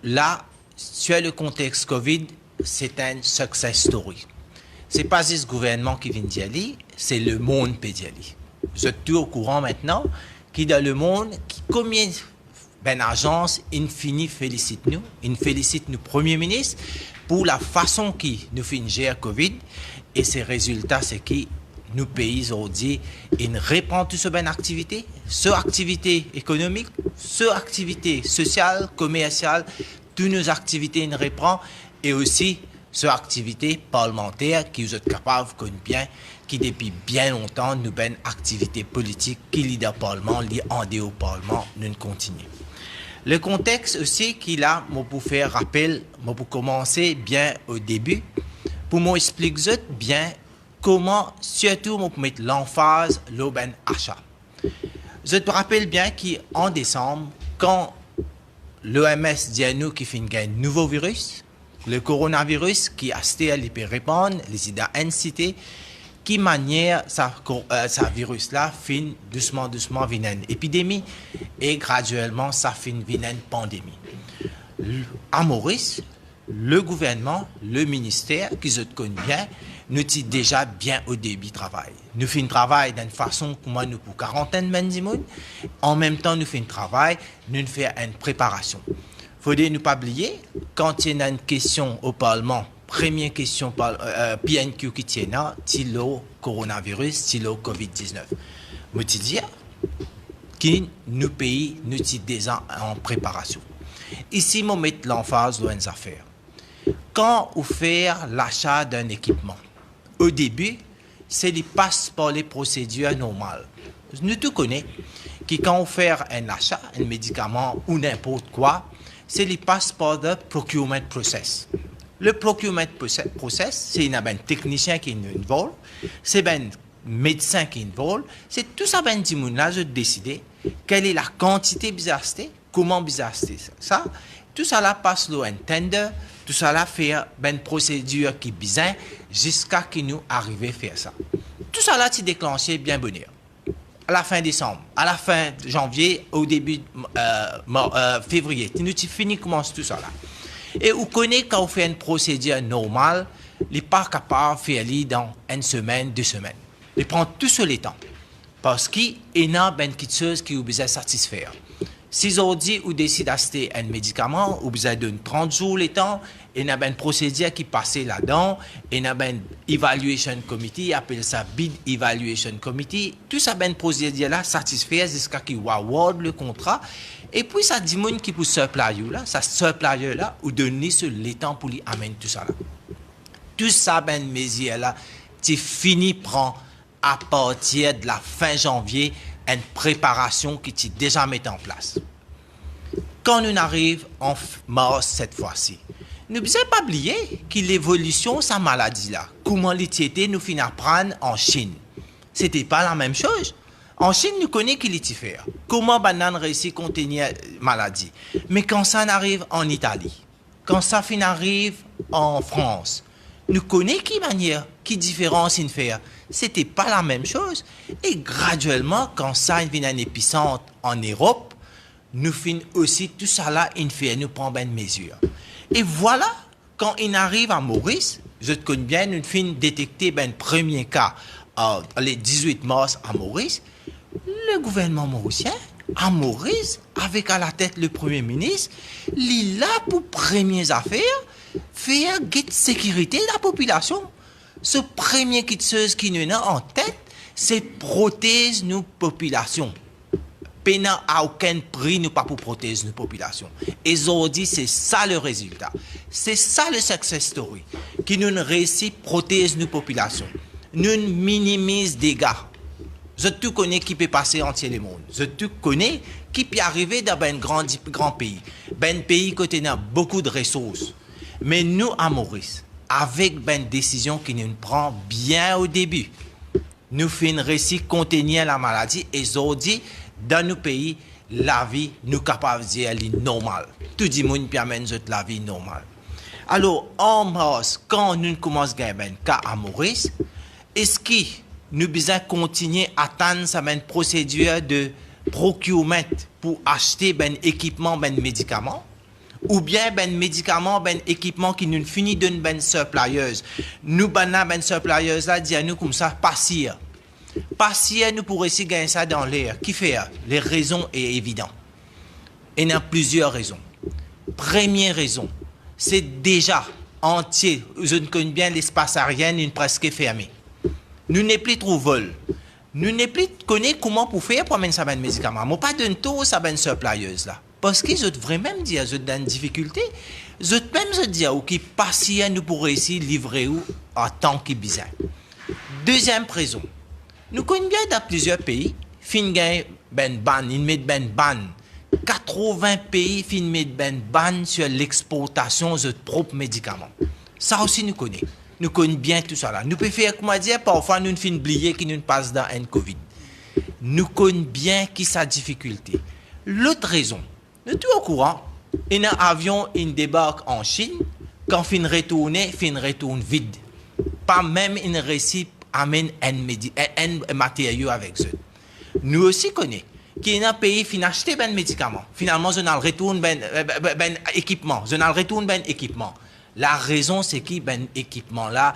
là, sur le contexte COVID, c'est un success story. C'est pas juste le gouvernement qui vient d'y aller, c'est le monde qui d'y aller. Vous êtes tous au courant maintenant qui dans le monde, combien d'agence infini félicite nous Premier ministre pour la façon qui nous fait gérer COVID et ces résultats, c'est qui nous pays aujourd'hui, ils répondent toutes ces activités, ces activités économiques, ces activités sociales, commerciales, toutes nos activités ils reprennent et aussi ces activités parlementaires qui vous êtes capables de connaître bien, qui depuis bien longtemps nous ben activités politiques qui lient dans le Parlement, lient en au Parlement, nous continuons. Le contexte aussi qu'il a, moi pour faire rappel, moi pour commencer bien au début, pour m'expliquer bien comment, surtout, pour mettre l'emphase, l'aubaine achat. Je te rappelle bien qu'en décembre, quand l'OMS dit à nous qu'il fait un nouveau virus, le coronavirus qui a été à répondre, les idées incitées, qui manière ça virus-là fin doucement venir une épidémie et graduellement ça fin venir une pandémie. À Maurice, le gouvernement, le ministère, qui se connaît bien, nous dit déjà bien au début travail. Nous faisons un travail d'une façon comment nous pour quarantaine de en même temps nous faisons un travail, nous faisons une préparation. Il faut ne pas oublier, quand il y a une question au Parlement, première question par PNQ qui tient là, c'est le coronavirus, c'est le COVID-19. Je te dis que nos pays nous sommes déjà en préparation. Ici, je mets l'emphase dans les affaires. Quand on fait l'achat d'un équipement, au début, c'est les passe par les procédures normales. Nous tous connaissons que quand on fait un achat, un médicament ou n'importe quoi, c'est les passe par le procurement process. Le procurement process, c'est un technicien qui est involvé, c'est un médecin qui est involvé, c'est tout ça, ben, là, je décider quelle est la quantité bizarre, comment bizarre ça. Tout ça là passe le tender, tout ça là fait une procédure qui est bizarre jusqu'à ce que nous arrivions à faire ça. Tout ça là, c'est déclenché bien bonheur. À la fin décembre, à la fin janvier, au début février, nous fini commence tout ça là. Et vous connaissez quand on fait une procédure normale, il n'est pas capable de faire dans une semaine, 2 semaines. Il prend tout seul le temps. Parce qu'il y a quelque chose qui vous besoin satisfaire. Si aujourd'hui vous décidez d'acheter un médicament, vous avez donné 30 jours le temps, il y a une procédure qui passe là-dedans, il y a une evaluation committee, appelle ça bid evaluation committee. Tout ça, une procédure-là satisfait jusqu'à ce qu'il award le contrat. Et puis, ça dit qui pour ce supplier-là, ça supplier-là, ou donner sur le temps pour lui amener tout ça là. Tout ça, mesure-là, c'est fini prend à partir de la fin janvier une préparation qui est déjà mise en place. Quand nous arrivons en mars cette fois-ci, ne devons pas oublier que l'évolution de cette maladie-là, comment l'étiqueter nous finit à prendre en Chine. Ce n'était pas la même chose. En Chine, nous connaissons qui l'est faire. Comment banane réussit à contenir la maladie. Mais quand ça arrive en Italie, quand ça arrive en France, nous connaissons qui manière, qui différence il fait. C'était pas la même chose. Et graduellement, quand ça vient un épicentre en Europe, nous finissons aussi tout ça là, nous prend une mesure. Et voilà, quand il arrive à Maurice, je te connais bien, nous finissons détecter un premier cas le 18 mars à Maurice. Le gouvernement mauricien, à Maurice, avec à la tête le Premier ministre, il est là pour premières affaires, faire guide sécurité de la population. Ce premier chose qui nous a en tête, c'est protéger nos populations. Pénal à aucun prix, nous pas pour protéger nos populations. Et aujourd'hui, c'est ça le résultat. C'est ça le success story. Qui nous réussit à protéger nos populations. Nous minimisons des dégâts. Je tout connais qui peut passer entier le monde. Je tout connais qui peut arriver dans un grand pays. Un pays qui a beaucoup de ressources. Mais nous, à Maurice, avec une décision qui nous prend bien au début, nous faisons réussir à contenir la maladie et aujourd'hui, dans nos pays, la vie, nous sommes capables de dire elle est normale. Tout le monde peut amener la vie normale. Alors, en mars, quand nous commençons à gagner un cas à Maurice, est-ce que nous devons continuer à attendre cette procédure de procurement pour acheter un équipement, un médicament? ou bien ben médicaments, ben équipements qui nous finit d'une ben supplieuse. Nous ben supplieuse là dit à nous comme ça passer. Passer nous pour essayer de gagner ça dans l'air. Qui fait? Les raisons sont évidentes. Il y a plusieurs raisons. Première raison, c'est déjà entier. Je ne connais bien l'espace aérien, il est presque fermé. Nous n'est plus trop vol. Nous n'est plus connaît comment pour faire pour mettre ça ben médicaments. Moi pas d'un taux ça ben supplieuse là. Parce qu'ils ont vraiment dit, ils ont une difficulté. Ils ont même dit, qui patient nous pour essayer de livrer où en tant que besoin. Deuxième raison, nous connaissons bien dans plusieurs pays, fin gain ben ban, ils mettent ben ban. 80 pays fin mettent ben ban sur l'exportation de propres médicaments. Ça aussi nous connaissons. Nous connaissons bien tout ça là. Nous pouvons faire, comment dire, parfois nous fin oublier qui nous passe dans un Covid. Nous connaissons bien qui sa difficulté. L'autre raison, nous sommes au courant, un avion il débarque en Chine, quand fin retourne vide. Pas même une récip amène un matériau avec eux. Nous aussi connaissons qu'il y a un pays qui a acheté ben médicaments. Finalement, je n'en retourne ben équipement. La raison, c'est que ben équipement là,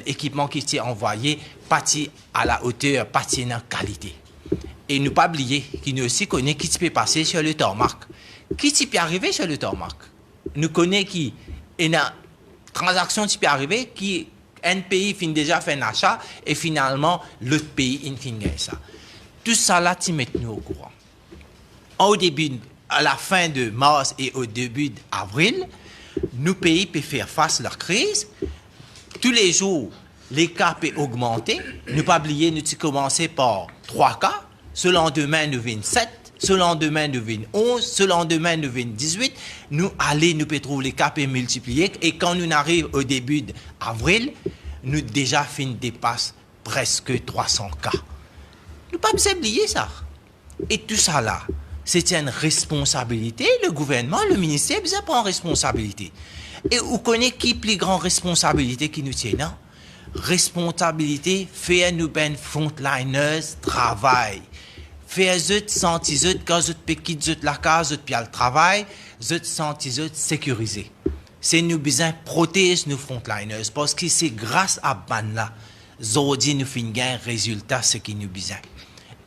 équipement qui s'est envoyé, parti à la hauteur, parti en qualité. Et ne pas oublier qu'il nous aussi connaît qui peut passer sur le tarmac. Qui peut arriver sur le tarmac? Nous connaissons qui une transaction qui peut arriver, qui un pays finit déjà fait un achat et finalement l'autre pays il finit ça. Tout ça là, tu mets nous au courant. Au début, à la fin de mars et au début d'avril, nos pays peuvent faire face à leur crise. Tous les jours, les cas peuvent augmenter. Ne pas oublier, nous avons commencé par 3 cas. Ce lendemain, nous avons 7. Ce lendemain, nous avons 11. Ce lendemain, nous avons 18. Nous pouvons trouver les cas et multiplier. Et quand nous arrivons au début d'avril, nous déjà fin dépasse presque 300 cas. Nous ne pouvons pas oublier ça. Et tout ça là, c'est une responsabilité. Le gouvernement, le ministère, vous prend responsabilité. Et vous connaissez qui plus grande responsabilité qui nous tient, non? Responsabilité, faire nous ben frontliners travail. Faire eux sentir eux quand eux quitter la case, eux puis le travail, eux sentir eux sécurisés. C'est nous besoin protéger nos frontliners parce que c'est grâce à ban là, aujourd'hui nous finissons un résultat ce qui nous besoin.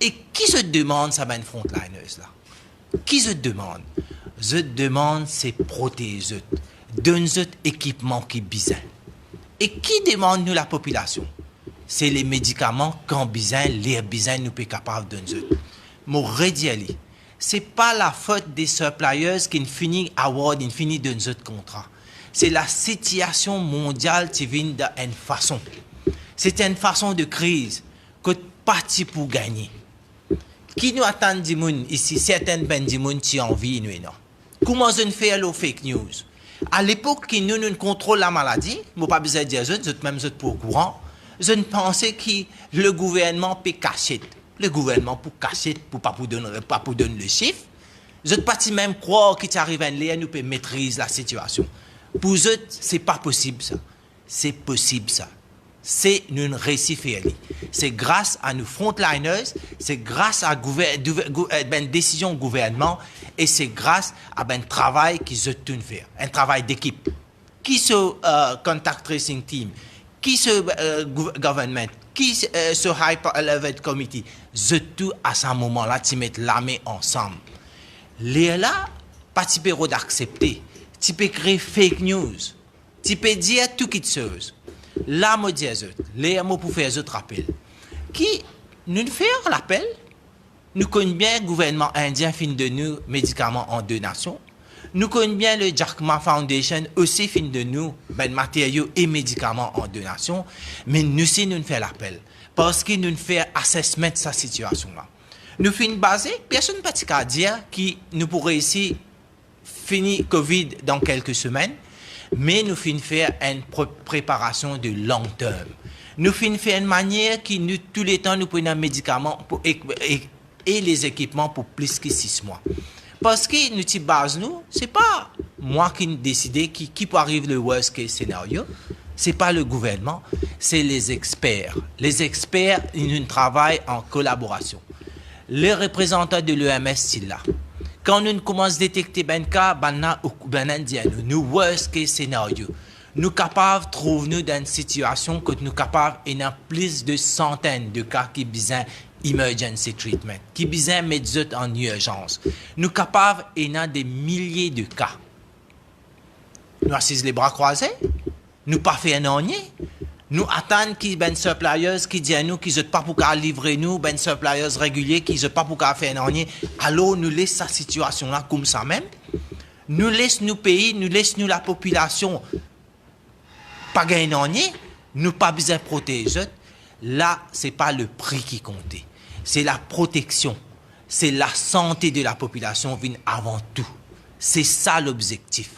Et qui se demande ça ben frontliners là? Qui se demande? Je demande c'est protéger, donne-eux équipement qui besoin. Et qui demande nous la population? C'est les médicaments qu'on besoin, les besoins nous sommes capables de donner. Mon rediali, c'est pas la faute des suppliers qui finissent award, qui finissent de notre contrat. C'est la situation mondiale qui vient d'une façon. C'est une façon de crise que parti pour gagner. Qui nous attend du monde ici? Certaines ben du monde qui ont envie nous non. Comment on fait les fake news? À l'époque qui nous contrôle la maladie, je pas besoin de dire vous êtes même pour au courant. Je ne pensais que le gouvernement peut cacher. Le gouvernement pour cacher, pour pas pour donner le chiffre. Je ne pas même croire qu'il arrive à l'air, nous peut maîtriser la situation. Pour eux, c'est pas possible ça. C'est possible ça. C'est une réussite. C'est grâce à nos frontliners, c'est grâce à une décision du gouvernement et c'est grâce à un travail qu'ils ont fait, un travail d'équipe. Qui ce contact tracing team, qui ce government, qui ce high level committee, tout à ce moment-là, tu mets la main ensemble. Les là, pas tu peux d'accepter, tu peux créer fake news, tu peux dire tout qui te chose. Là, moi dis les mots pour faire autres rappels. Qui nous faire l'appel, nous connaissons bien le gouvernement indien fin de nous médicaments en donation. Nous connaissons bien le Jack Ma Foundation aussi fin de nous ben matériaux et médicaments en donation, mais nous aussi nous fait l'appel parce que nous fait assessment de sa situation là. Nous fin basé, personne ne peut dire qui nous pourrait ici finir Covid dans quelques semaines. Mais nous finissons faire une préparation de long terme. Nous finissons faire une manière qui nous, tous les temps, nous prenons un médicament et les équipements pour plus que 6 mois. Parce que nous, qui base nous, c'est pas moi qui décide qui peut arriver le worst case scénario. C'est pas le gouvernement, c'est les experts. Les experts, ils travaillent en collaboration. Les représentants de l'OMS, c'est là. Quand nous commençons à détecter ben cas, nous worst case scénario. Nous capables de trouver nous dans une situation que nous capables et dans plus de centaines de cas qui besoin emergency treatment, qui besoin mettre en urgence. Nous capables et dans des milliers de cas. Nous assise les bras croisés, nous pas fait un onier. Nous attendons que ben suppliers qui disent à nous qu'ils n'ont pas pour livrer nous, ben suppliers réguliers qui n'ont pas pour faire un onier. Alors nous laissons cette situation là comme ça même. Nous laissons nous pays, nous laissons nous la population pas gagner un onier, nous pas besoin de protéger. Là, c'est pas le prix qui compte, c'est la protection, c'est la santé de la population vient avant tout. C'est ça l'objectif.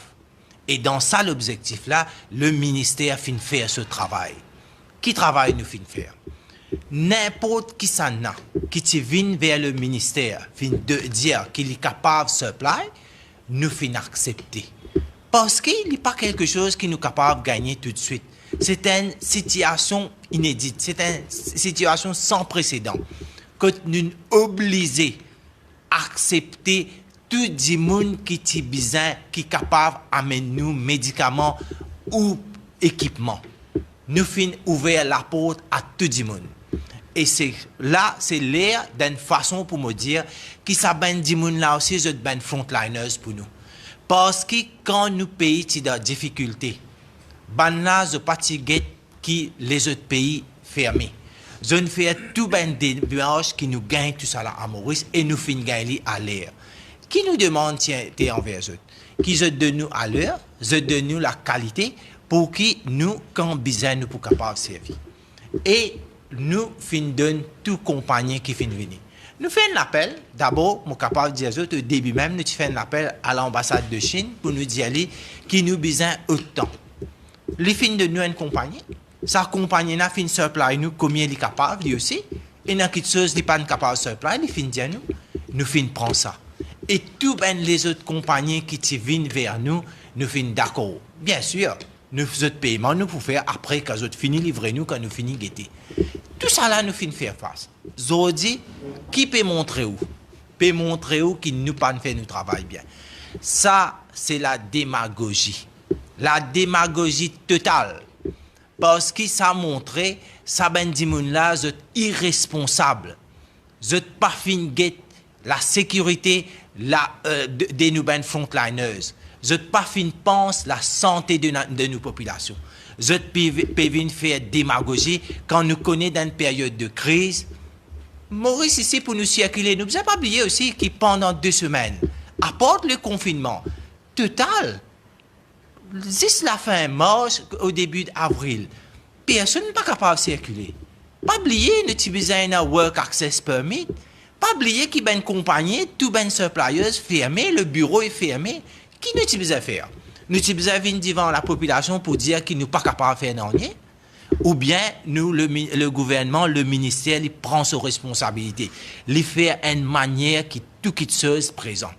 Et dans ça, l'objectif-là, le ministère fin faire ce travail. Qui travaille nous fin faire? N'importe qui s'en a, qui vient vers le ministère, fin de dire qu'il est capable de supply, nous fin accepter. Parce qu'il n'est pas quelque chose qui nous est capable de gagner tout de suite. C'est une situation inédite, c'est une situation sans précédent. Que nous obligés à accepter tout le monde qui est besoin, qui est capable d'amener nous médicaments ou équipements. Nous finissons ouvrir la porte à tout le monde. Et c'est là, c'est l'air d'une façon pour me dire que ça ben du monde là aussi, c'est ben frontliners pour nous. Parce que quand nous pays sont dans difficulté, ben là, je pas qui les autres pays fermés. Je ne fais tout ben des démarches qui nous gagnent tout ça là à Maurice et nous finissons gagner à l'air. Qui nous demande, tiens, t'es envers eux, qui se donne nous à l'heure, se donne nous la qualité pour qui nous, quand besoin, nous pour capable de servir. Et nous, fin donne tout compagnie qui fin venir. Nous faisons un appel, d'abord, mon capable de dire au début même, nous faisons un appel à l'ambassade de Chine pour nous dire qui nous besoin autant. Les fins de nous une compagnie, sa compagnie n'a fin supply nous combien il est capable, lui aussi, et dans quelque chose n'est pas capable de supply, les fin dire nous fin prend ça. Et toutes les autres compagnies qui viennent vers nous, nous finissons d'accord. Bien sûr, nous faisons paiement, nous pouvons faire après quand nous finissons livrer nous, quand nous finissons guetter. Tout ça là, nous finissons faire face. Zodi, qui peut montrer où? Peut montrer où qui nous pas fait nous travail bien. Ça, c'est la démagogie. La démagogie totale. Parce que ça a montré, ça ben dit là, vous êtes irresponsable. Vous n'êtes pas fin guette la sécurité des nouvelles frontliners. Je ne pas fin pense la santé de nos populations. Je ne pas faire démagogie quand nous connaissons dans une période de crise. Maurice ici pour nous circuler. Nous n'avons pas oublié aussi que pendant 2 semaines, apporte le confinement total, juste la fin mars au début d'avril, personne n'est pas capable de circuler. Pas oublier, nous avons besoin d'un work access permit. Pas oublier qu'il y a une compagnie, tout ben suppliers fermé, le bureau est fermé. Qui nous utilise à faire? Nous utilisons devant la population pour dire qu'il n'est pas capable de faire rien? Ou bien nous, le gouvernement, le ministère, il prend ses responsabilités. Il fait une manière qui tout qui chose présent.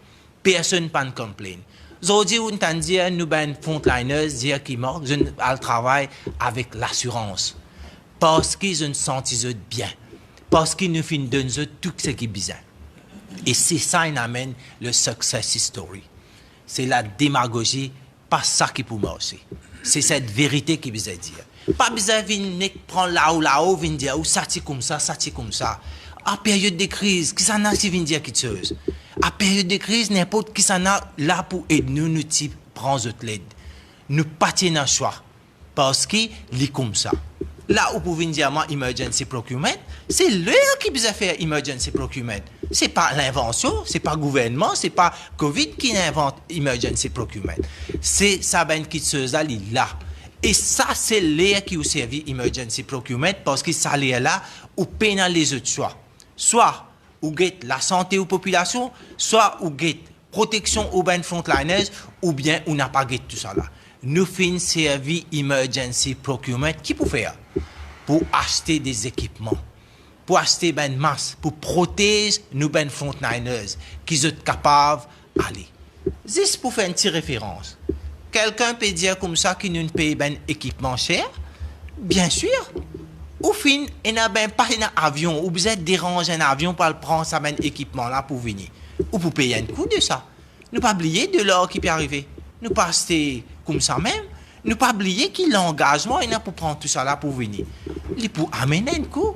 Personne ne peut complaindre. Aujourd'hui, on entend dire nous ben frontliners dire qu'ils mort, je travaille avec l'assurance parce qu'ils ne sentent bien. Parce qu'ils nous donnent tout ce qui est besoin. Et c'est ça qui amène le success story. C'est la démagogie, pas ça qui peut marcher. C'est cette vérité qui veut dire. Pas besoin de prendre là-haut, venir dire, oh, ça c'est comme ça, ça c'est comme ça. À période de crise, qui s'en a qui vient dire quelque chose? À période de crise, n'importe qui s'en a là pour aider nous, nous prendre notre l'aide. Nous pas dans le choix. Parce qu'il est comme ça. Là où vous pouvez dire emergency procurement, c'est l'heure qui vous a fait emergency procurement. C'est pas l'invention, c'est pas le gouvernement, c'est pas COVID qui invente emergency procurement. C'est ça ben qui se là. Et ça c'est l'heure qui vous servi emergency procurement parce que ça l'est là ou pénal les autres choix. Soit ou get la santé aux populations, soit ou get protection aux ben frontliners ou bien on n'a pas get tout ça là. Nous fin servi emergency procurement qui pour faire pour acheter des équipements, pour acheter ben masse, pour protéger nos ben frontliners qui sont capables d'aller. Juste pour faire une petite référence. Quelqu'un peut dire comme ça qu'il nous paye ben équipement cher? Bien sûr. Au fin, il n'y a ben pas un avion, ou vous êtes dérangé un avion pour prendre ça même équipement là pour venir. Ou pour payer un coût de ça. Ne pas oublier de l'or qui peut arriver. Ne pas rester comme ça même. Ne pas oublier qu'il l'engagement il a pour prendre tout ça là pour venir. Il pour amener un coup.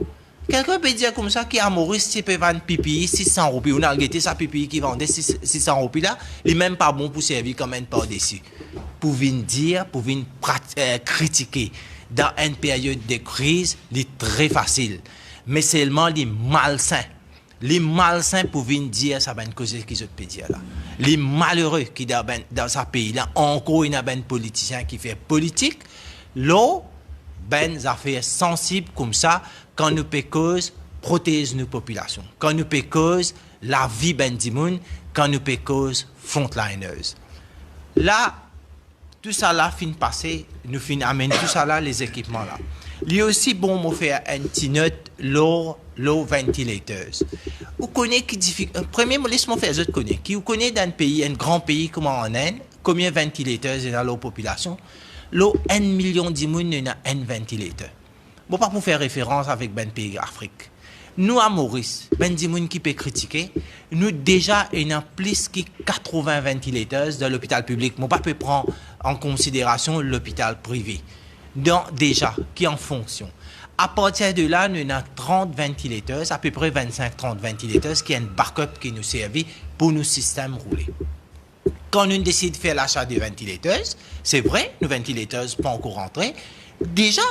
Quelqu'un peut dire comme ça qu'il a Maurice qui peut vendre pipi 600 roupies. On a regardé sa pipi qui vendait 600 roupies là. Il n'est même pas bon pour servir comme un par-dessus. Pour venir dire, pour venir critiquer. Dans une période de crise, c'est très facile. Mais seulement les malsains. Les malsains pour venir dire ça va une cause qu'ils ont peut dire là. Les malheureux qui dans ce pays là, encore il y a un politicien qui fait politique, là, ben affaires sensibles comme ça, quand nous peut cause protéger nos populations, quand nous peut cause la vie ben du monde, quand nous peut cause frontliners. Là, tout ça là fin passer, nous fin amène tout ça là les équipements là. Il y a aussi bon me faire un petit note low ventilators. Vous connaissez qui premier laisse-moi faire autres connaît qui vous connaît dans un pays un grand pays comme en Inde combien de ventilateurs il y a dans la population l'eau 1 million de monde il y a un ventilateur. Bon pas pour faire référence avec ben pays d'Afrique. Nous à Maurice, ben di monde qui peut critiquer, nous déjà il y a plus que 80 ventilateurs dans l'hôpital public. Moi pas peut prendre en considération l'hôpital privé. Donc déjà qui est en fonction. À partir de là, nous avons 30 ventilateurs, à peu près 25-30 ventilateurs, qui est un backup qui nous servent pour nos systèmes rouler. Quand nous décidons de faire l'achat de ventilateurs, c'est vrai, nos ventilateurs ne sont pas encore rentrés. Déjà,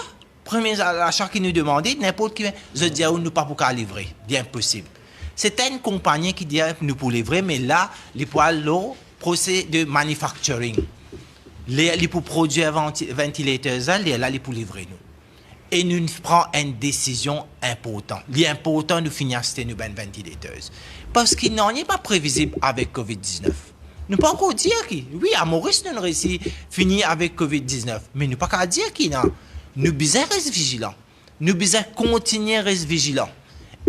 premier achat qui nous demandait, n'importe qui, je dis à nous pas pour livrer, bien possible. C'était une compagnie qui dit nous pour livrer, mais là, les poils l'eau, procès de manufacturing. Les pour produire ventilateurs, là, les pour livrer nous. Et nous prenons une décision importante. L'important de finir acheter nos ventilateurs. Parce qu'il n'en est pas prévisible avec COVID-19. Nous ne pouvons pas encore dire que, oui, à Maurice, nous avons réussi à finir avec COVID-19. Mais nous ne pouvons pas dire qu'il y a. Nous devons rester vigilants. Nous devons continuer à rester vigilants.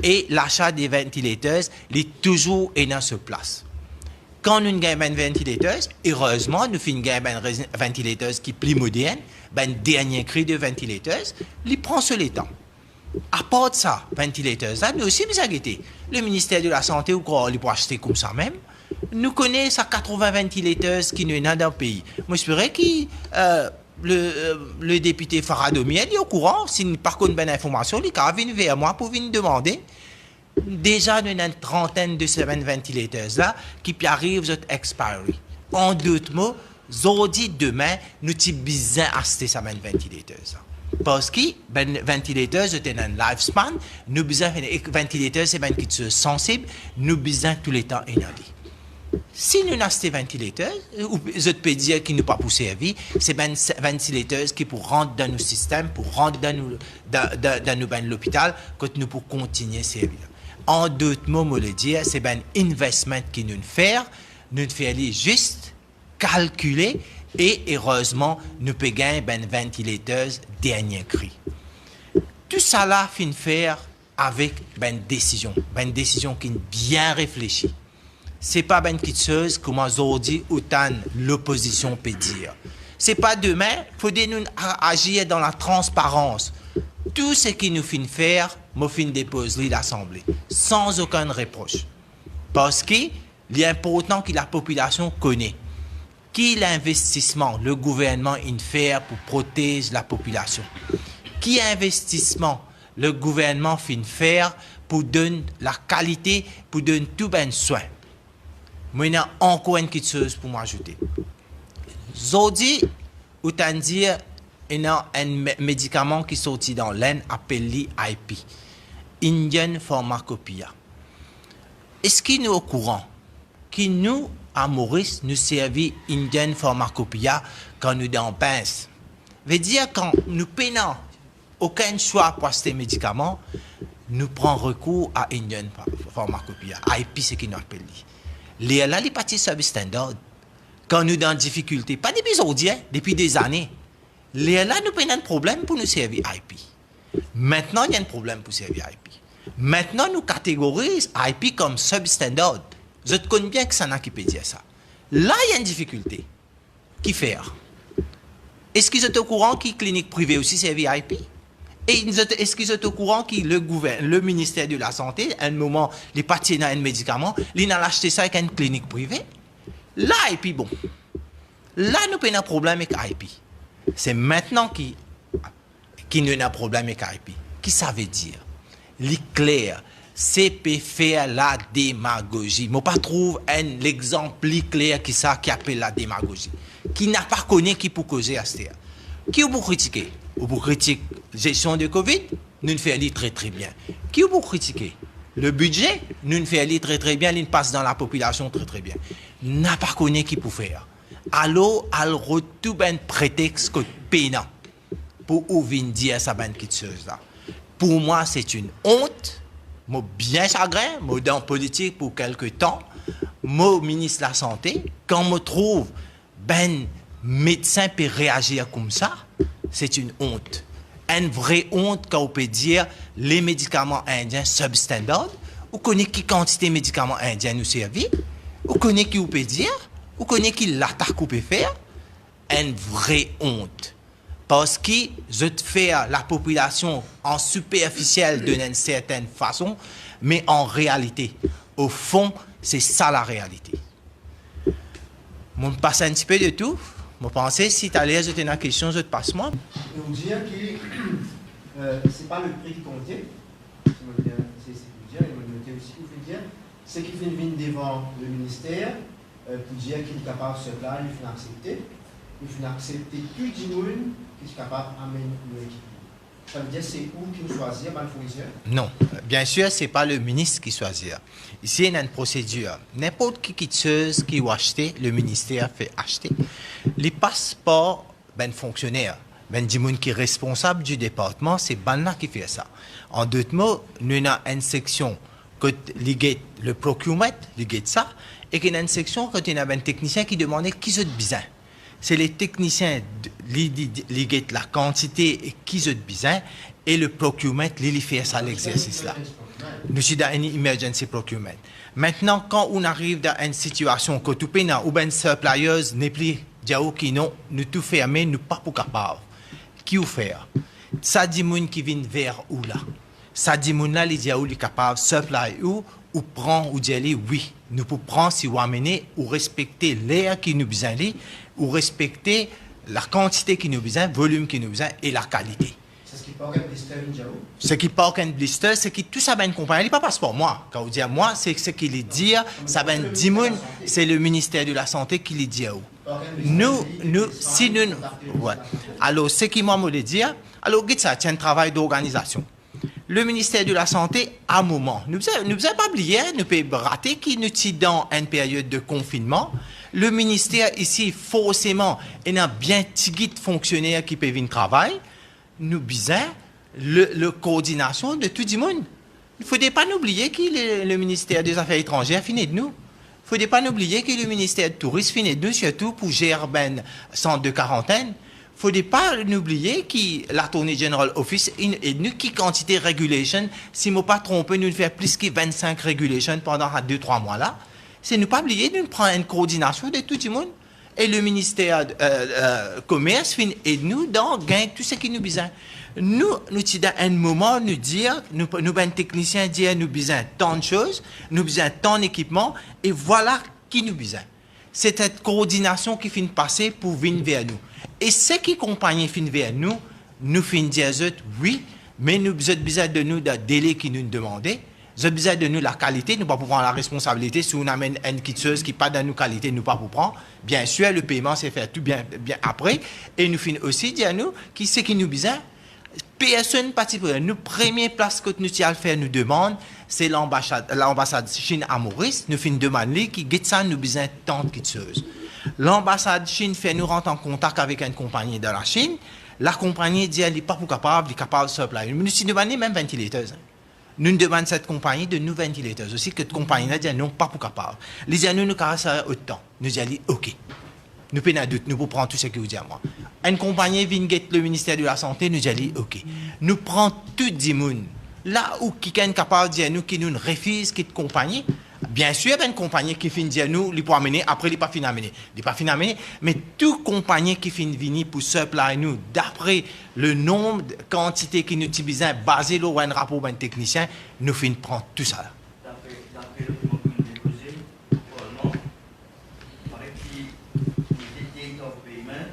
Et l'achat des ventilateurs est toujours dans ce place. Quand nous avons un ventilateur, heureusement, nous avons un ventilateur qui est plus moderne, un dernier cri de ventilateur, il prend sur les temps. À part de ça, ventilateur, nous aussi nous avons le ministère de la Santé, ou quoi, il peut acheter comme ça même. Nous connaissons 80 ventilateurs qui nous sont dans le pays. Moi, j'espère que le député Faradomi est au courant. Si par contre, une information, il va venir vers moi pour venir demander. Déjà, nous avons une trentaine de ces ventilateurs-là qui arrivent à expiry. En d'autres mots, aujourd'hui, demain, nous avons besoin d'acheter ces ventilateurs. Parce que les ventilateurs ont un lifespan, nous avons besoin de ventilateurs, c'est qui sont sensibles, nous avons besoin tout le temps d'énergie. Si nous avons ces ventilateurs, ou je peux dire qu'ils n'ont pas pour servir, c'est des ventilateurs qui pour rentrer dans nos systèmes, pour rentrer dans l'hôpital, que nous pouvons continuer à servir. En d'autres mots, je le dire, c'est un investissement que nous faisons, nous faisons juste calculer et heureusement, nous pouvons gagner un ventilateur dernier cri. Tout ça là, fin faire avec une décision qui est bien réfléchie. Ce n'est pas une petite chose comme aujourd'hui autant l'opposition peut dire. Ce n'est pas demain, il faut nous agir dans la transparence. Tout ce qui nous fait faire, nous fin déposer l'Assemblée, sans aucun reproche. Parce qu'il est important que la population connaisse qui l'investissement le gouvernement fait pour protéger la population. Qui investissement le gouvernement faire pour donner la qualité, pour donner tout bien soin. Moi, il y a encore une petite chose pour m'ajouter. Aujourd'hui, autant dire, il y a un médicament qui est sorti dans l'Inde appelé IP, Indian Pharmacopoeia. Est-ce qu'il nous est au courant que nous, à Maurice, nous servons Indian Pharmacopoeia quand nous dans pince? Veut dire quand nous peinons aucun choix pour acheter médicaments, nous prenons recours à Indian Pharmacopoeia. IP, c'est ce qu'il nous appelle. Là, les parties service standard, quand nous dans difficulté, pas depuis aujourd'hui, depuis des années, là, nous avons un problème pour nous servir IP. Maintenant, il y a un problème pour servir IP. Maintenant, nous catégorisons IP comme substandard. Je te connais bien que ça n'a qui peut dire ça. Là, il y a une difficulté. Qui faire? Est-ce que vous êtes au courant que les cliniques privées aussi servent IP? Et est-ce qu'ils sont au courant que le ministère de la Santé, à un moment, les patients ont un médicament, ils ont acheté ça avec une clinique privée? Là, et puis bon. Là, nous avons un problème avec IP. C'est maintenant qu'il nous a un problème avec IP. Qu'est-ce que ça veut dire? L'éclair, c'est pour faire la démagogie. Je ne trouve pas l'exemple clair qui appelle la démagogie. Qui n'a pas connu qui pour causer à ce terre. Qui vous critiquer? Vous critiquez la gestion de Covid? Nous ne faisons très très bien. Qui vous critiquer? Le budget? Nous ne faisons très très bien. Il passe dans la population très très bien. N'a pas connu qui pour faire. Alors, elle retrouve un prétexte que pénant pour ouvrir dire ça ben chose là. Pour moi, c'est une honte. Moi bien chagrin, moi dans politique pour quelque temps, moi ministre de la Santé, quand me trouve ben médecin peut réagir comme ça, c'est une honte. Une vraie honte quand on peut dire les médicaments indiens substandard, ou connaît qui quantité de médicaments indiens nous servent, ou connaît qui on peut dire, ou connaît qui l'attaque qu'on peut faire, une vraie honte. Parce que je fais la population en superficielle d'une certaine façon, mais en réalité, au fond, c'est ça la réalité. Je passe un petit peu de tout. Je pensais, si tu as l'air de une question, je te passe moi. Donc dire que ce n'est pas le prix qui compte, c'est vous dire, et vous notez aussi, vous dire, c'est qu'il fait venir devant le ministère pour dire qu'il est capable de se plaindre, il faut accepter. Il faut accepter tout le monde qui est capable d'amener une équipe. Ça veut dire c'est où qui choisit, le fournisseur? Non, bien sûr, ce n'est pas le ministre qui choisit. Ici, il y a une procédure. N'importe qui chose qui veut acheter, le ministère fait acheter. Les passeports, ben fonctionnaire, ben du monde qui est responsable du département, c'est ben là qui fait ça. En d'autres mots, nous avons une section que le procurement, ça, et qu'il y a une section quand il y a un technicien qui demandait qui se besoin. C'est les techniciens qui ont la quantité et qui ont besoin, et le procurement, qui fait ça, l'exercice-là. Nous sommes dans une emergency procurement. Maintenant, quand on arrive dans une situation que tout pays ou bien suppliers n'est plus qui non, nous tout fermé, nous pas pour capable. Qui ou faire? Ça dit moun qui vient vers où là? Ça dit moun là, les diaou les capable supply ou prend ou dire oui, nous pouvons prendre si vous amener ou respecter l'air qui nous besoin ou respecter la quantité qui nous besoin, volume qui nous besoin et la qualité. C'est ce qui porte un blister Diaou. Ce qui porte un blister, c'est que tout ça va une compagnie, pas passe pour moi. Quand vous dites moi, c'est ce qu'il dit, ça va une dimoun, c'est le ministère de la Santé qui le dit. Nous, si nous, ouais. Alors, ce qui m'a dit dire, alors, ça tient un travail d'organisation. Le ministère de la Santé, à un moment, nous n'avons pas oublié, nous pouvons rater qu'il nous tient dans une période de confinement. Le ministère ici, forcément, il y a bien petit de fonctionnaires qui peuvent venir travailler. Nous besoin la coordination de tout le monde. Il ne faut pas oublier que le ministère des Affaires étrangères finit de nous. Il ne faut pas oublier que le ministère du Tourisme finit de nous, surtout pour gérer ben centre de quarantaine. Il ne faut pas oublier que l'Attorney General Office est nous qui quantité regulation. Si je ne me pas trompé, nous faisons plus que 25 regulations pendant 2-3 mois là. C'est ne pas oublier de nous prendre une coordination de tout le monde. Et le ministère commerce finit et nous dans gain tout ce qui nous besoin. Nous dans un moment nous dire nous ben techniciens dire nous besoin tant de choses, nous besoin tant d'équipements et voilà qui nous besoin. C'est cette coordination qui finit passer pour venir vers nous. Et ce qui compagnie finit vers nous, nous finit dire oui, mais nous avons besoin de nous des délais qui nous demandaient. Nous avons besoin de nous la qualité, nous pas pour prendre la responsabilité. Si on amène une quitteuse qui n'est pas dans nos qualités, nous pas pour prendre. Bien sûr, le paiement c'est fait tout bien après. Et nous finissons aussi dire nous qui c'est qui nous besoin. Personne particulier. Nous première place que nous avons faire nous demande, c'est l'ambassade Chine à Maurice. Nous finissons demander qui get ça nous besoin tant de quitteuses. L'ambassade Chine fait nous rentrer en contact avec une compagnie de la Chine. La compagnie dit elle n'est pas capable de supply. Nous nous demandons même ventilateurs. Nous demandons cette compagnie de nous ventilateurs aussi, que cette compagnie dit non, pas capable. Les gens nous caressent autant. Nous disons OK. Nous prenons un doute, nous pouvons prendre tout ce que vous dites à moi. Une compagnie vient le ministère de la Santé, nous disons OK. Nous prenons tout le monde. Là où quelqu'un est capable de dire nous qui nous refuse cette compagnie, Bien sûr, il y a une compagnie qui finit dire nous, il peut amener, après il pas fini amener. Il pas fini amener, mais toute compagnie qui finit venir pour supply nous, d'après le nombre de quantités qui nous utilisent, basé sur un rapport d'un technicien, nous finissons prendre tout ça. D'après le document que nous déposé, probablement, il paraît qu'il était date of payment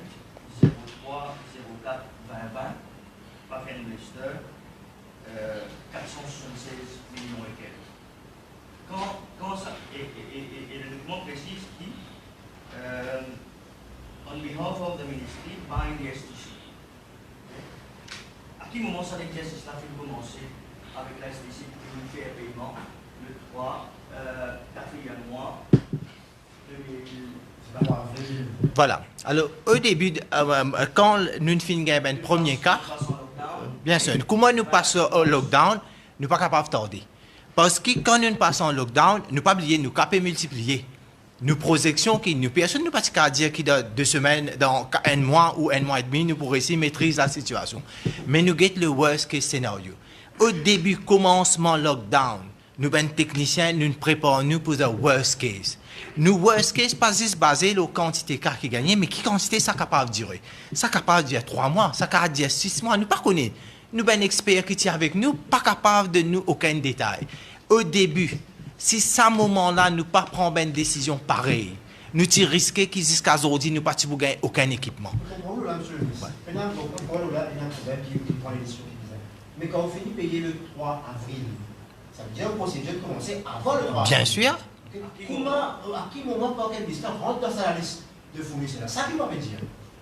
03 04 2020, par investor, 476 millions et quelques. Quand ça, et le document précise qui, on behalf of the ministry, by the STC. À quel moment ça l'exercice-là fait commencer avec la STC pour nous faire paiement le 3, 4e mois 2000. Voilà. Alors, au début, quand nous finissons un premier cas, bien sûr, comment nous passons au lockdown, nous ne sommes pas capables de tarder. Parce que quand nous passons en lockdown, nous ne pas oublier, nous capables multiplier. Nos projections, nous personne ne peut pas dire qu'il y a 2 semaines, dans un mois ou un mois et demi, nous pourrons essayer de maîtriser la situation. Mais nous avons le worst case scénario. Au début, commencement lockdown, nous, ben techniciens, nous préparons pour le worst case. Nous, worst case, pas juste basé sur la quantité de cas qui gagnent, mais quelle quantité ça capable de durer. Ça capable de durer 3 mois, ça capable de durer 6 mois, nous ne connaissons pas. Nous, ben experts qui sont avec nous, pas capable de nous aucun détail. Au début, si à ce moment-là, nous ne prenons pas une décision pareille, nous risquons que jusqu'à aujourd'hui, nous ne pas gagner aucun équipement. Là, monsieur le ministre. Maintenant, il y a un problème qui prend les décisions. Mais quand on finit de payer le 3 avril, ça veut dire que la procédure commencer avant le 3 avril. Bien sûr. À quel moment, par quel distance, rentre dans sa liste de fournisseurs? Ça qui m'a dire.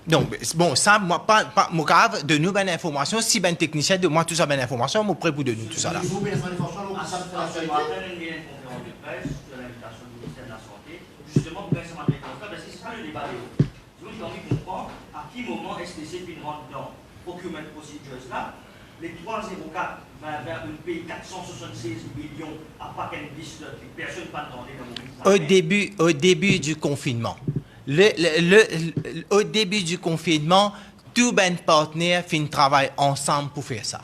Donc, bon, ça, moi, pas mon grave de nous, ben information. Si ben technicien de moi, tout ça, ben information, moi, prêt pour de nous, tout ça là. Vous, ben information, donc, ça fait la conférence de presse de l'invitation du ministère de la Santé, justement pour récemment avec le parce que c'est ça le débat. Donc, j'ai envie de comprendre à quel moment STC rentre dans procurement procedures là, les 304 vers une pays 476 millions à pas qu'une liste que personne n'a entendu dans au début du confinement. Au début du confinement, tous les partenaires travaillent ensemble pour faire ça.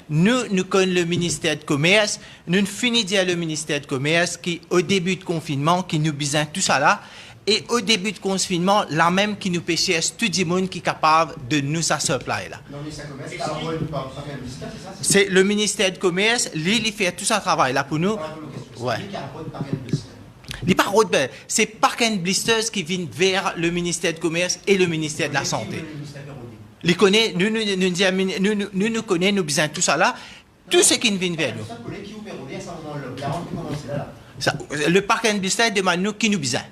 Nous connaissons le ministère de Commerce, nous finissons le ministère de Commerce qui, au début du confinement, qui nous besoin tout ça là, et au début du confinement, la même qui nous pêchait tout le monde qui est capable de nous ça supply là. C'est le ministère de Commerce, lui, il fait tout ça travail là pour nous. Ouais. C'est Park & Blisters qui vient vers le ministère de Commerce et le ministère de la Santé. Les connaît, nous connaissons, nous besoin tout ça là, tout ce qui vient vers nous. Le Park & Blisters demande nous qui nous besoin.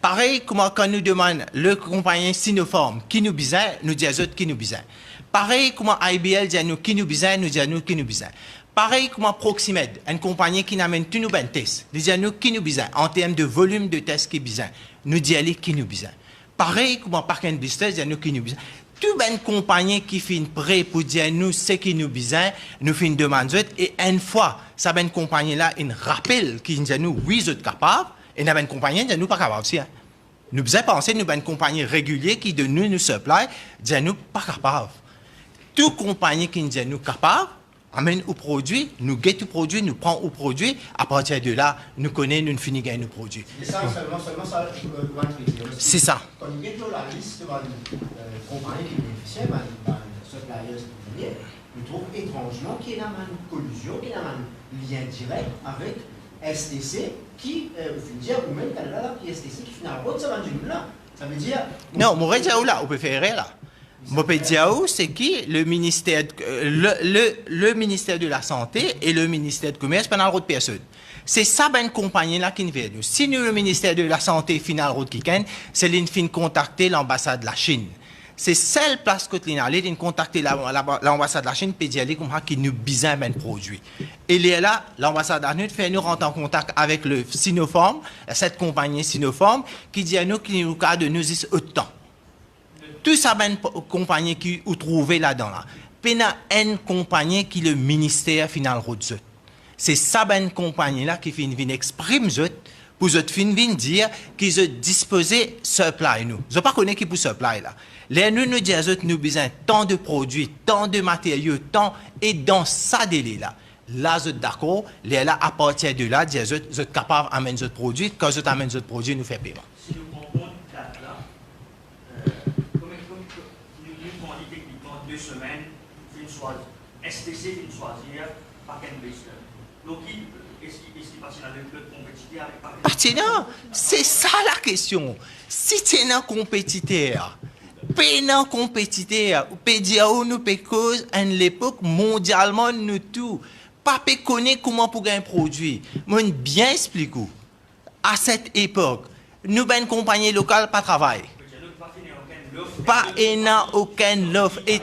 Pareil, quand nous demande le compagnie Sinopharm qui nous besoin, nous disons autres qui nous besoin. Pareil, comment IBL dit nous qui nous besoin, nous disons nous qui nous besoin. Pareil comme Proximed, une compagnie qui n'amène tous nos tests. Nous disons nous qui nous besoin en termes de volume de tests qui besoin. Nous disons qui nous besoin. Pareil comme Park & Blisters, nous disons nous qui nous besoin. Toute une compagnie qui finit prêt pour dire nous ce qui nous besoin, nous finit demande et une fois ça une compagnie là, une rappel qui dit nous oui vous êtes capable et nous une compagnie dit nous pas capable aussi. Hein. Nous besoin penser nous une compagnie régulière qui de nous supply dit nous pas capable. Toute compagnie qui dit nous capable amène au produit, nous guette au produit, nous prend au produit, à partir de là, nous connaissons, nous finissons gagner nos produits. Et ça, seulement ça, c'est ça. Quand nous guettons la liste de compagnies qui bénéficient, de suppliers, nous trouvons étrangement qu'il y a une collusion, qu'il y a un lien direct avec STC qui, ou même Canada, qui est STC, qui finit en route, ça va là. Ça veut dire. Non, mon là, on peut faire là. Mopediaou, c'est qui le ministère de la Santé et le ministère de Commerce pendant le route personne. C'est ça, une compagnie là qui vient nous. Si nous, le ministère de la Santé, final route qui c'est l'in contacter l'ambassade de la Chine. C'est celle place que l'in contacter l'ambassade de la Chine, puis dire qui nous besoin d'un produit. Et là, l'ambassade de la Chine fait nous rentrer en contact avec le Sinopharm, cette compagnie Sinopharm, qui dit à nous qu'il nous cas de nous autant. Tout ça, une compagnie qui vous trouvez là-dedans. Là. Puis, il y a une compagnie qui est le ministère final route. C'est ça, une compagnie là qui vient exprimer pour dire qu'ils ont disposé supply nous. Je ne sais pas connaître qui pour supply là. Les nous disons nous besoin tant de produits, tant de matériaux, tant et dans ça délai là. Là, vous êtes d'accord, là, à partir de là, vous êtes capable d'amener votre produit. Quand vous amenez votre produit, nous fait paiement. Si nous comptons date là, nous prenons techniquement 2 semaines, une choisir, STC, une choisir, par quel investeur. Donc, est-ce qu'il passe avec le compétiteur avec partenaire, c'est ça la question. Si tu es un compétiteur, pénant compétiteur, on peut dire où nous peut cause à l'époque mondialement nous tout. Pas peut connaître comment pour un produit. Moi bien explique. À cette époque, nous ben une compagnie locale pas travail. Pas aucun offre. Et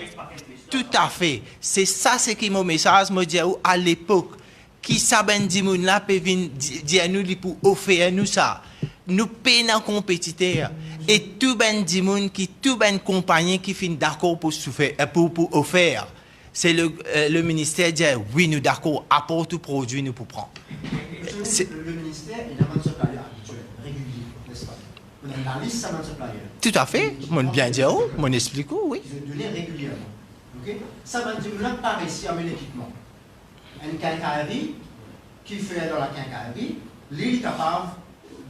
tout à fait. C'est ça ce qui mon message me dit à l'époque qui ça ben di moun là peut venir dire nous pour offrir nous ça. Nous payons compétiteurs et tout ben di moun qui tout ben compagnie qui fin d'accord pour offrir. C'est le ministère dit oui nous d'accord apporte tout produit nous pour prendre. Le ministère il a un supplier habituel régulier n'est-ce pas? On a la liste ça un supplier. Tout à fait. Mon bien dire mon explique oui. Ils donné régulièrement. OK? Ça va dire là pas réussi à mettre l'équipement. Une quincaillerie qui fait dans la quincaillerie, il est capable